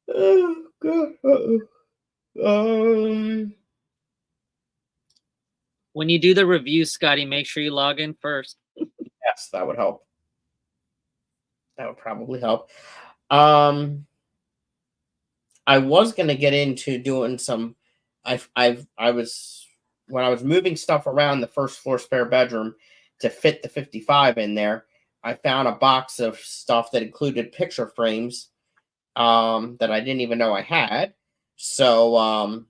Oh, God. When you do the review, Scotty, make sure you log in first. Yes, that would help. That would probably help. I was going to get into doing some. When I was moving stuff around the first floor spare bedroom to fit the 55 in there, I found a box of stuff that included picture frames that I didn't even know I had. So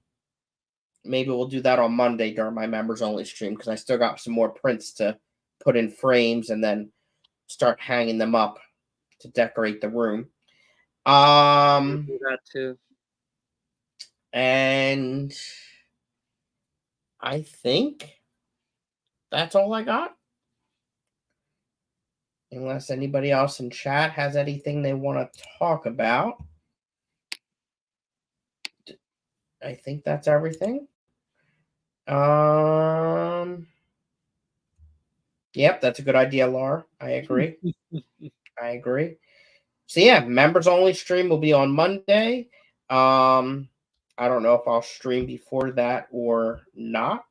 maybe we'll do that on Monday during my members only stream, because I still got some more prints to put in frames and then start hanging them up to decorate the room. Do that too. And I think that's all I got. Unless anybody else in chat has anything they want to talk about. I think that's everything. Yep, that's a good idea, Laura. I agree. I agree. So yeah, members only stream will be on Monday. I don't know if I'll stream before that or not.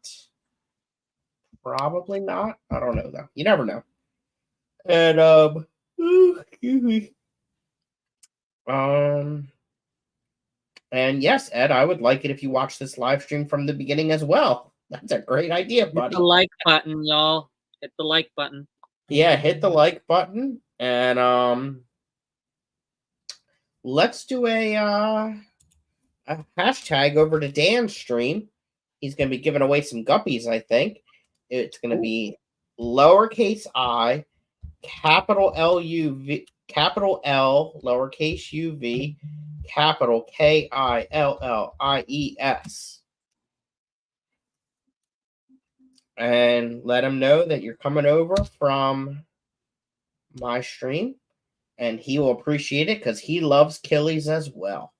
Probably not. I don't know though. You never know. And excuse me. And yes, Ed, I would like it if you watch this live stream from the beginning as well. That's a great idea, buddy. Hit the like button, y'all. Hit the like button. Yeah, hit the like button, and let's do a hashtag over to Dan's stream. He's going to be giving away some guppies, I think. It's going to be lowercase I, capital L-U-V, capital L, lowercase U-V, capital K-I-L-L-I-E-S. And let him know that you're coming over from my stream, and he will appreciate it because he loves Killies as well.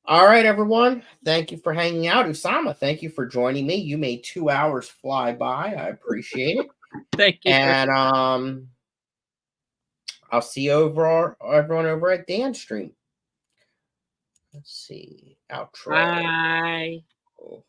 All right, everyone. Thank you for hanging out. Usama, thank you for joining me. You made 2 hours fly by. I appreciate it. Thank you. And I'll see you everyone over at Dan's stream. Let's see. Outro. Bye. Oh.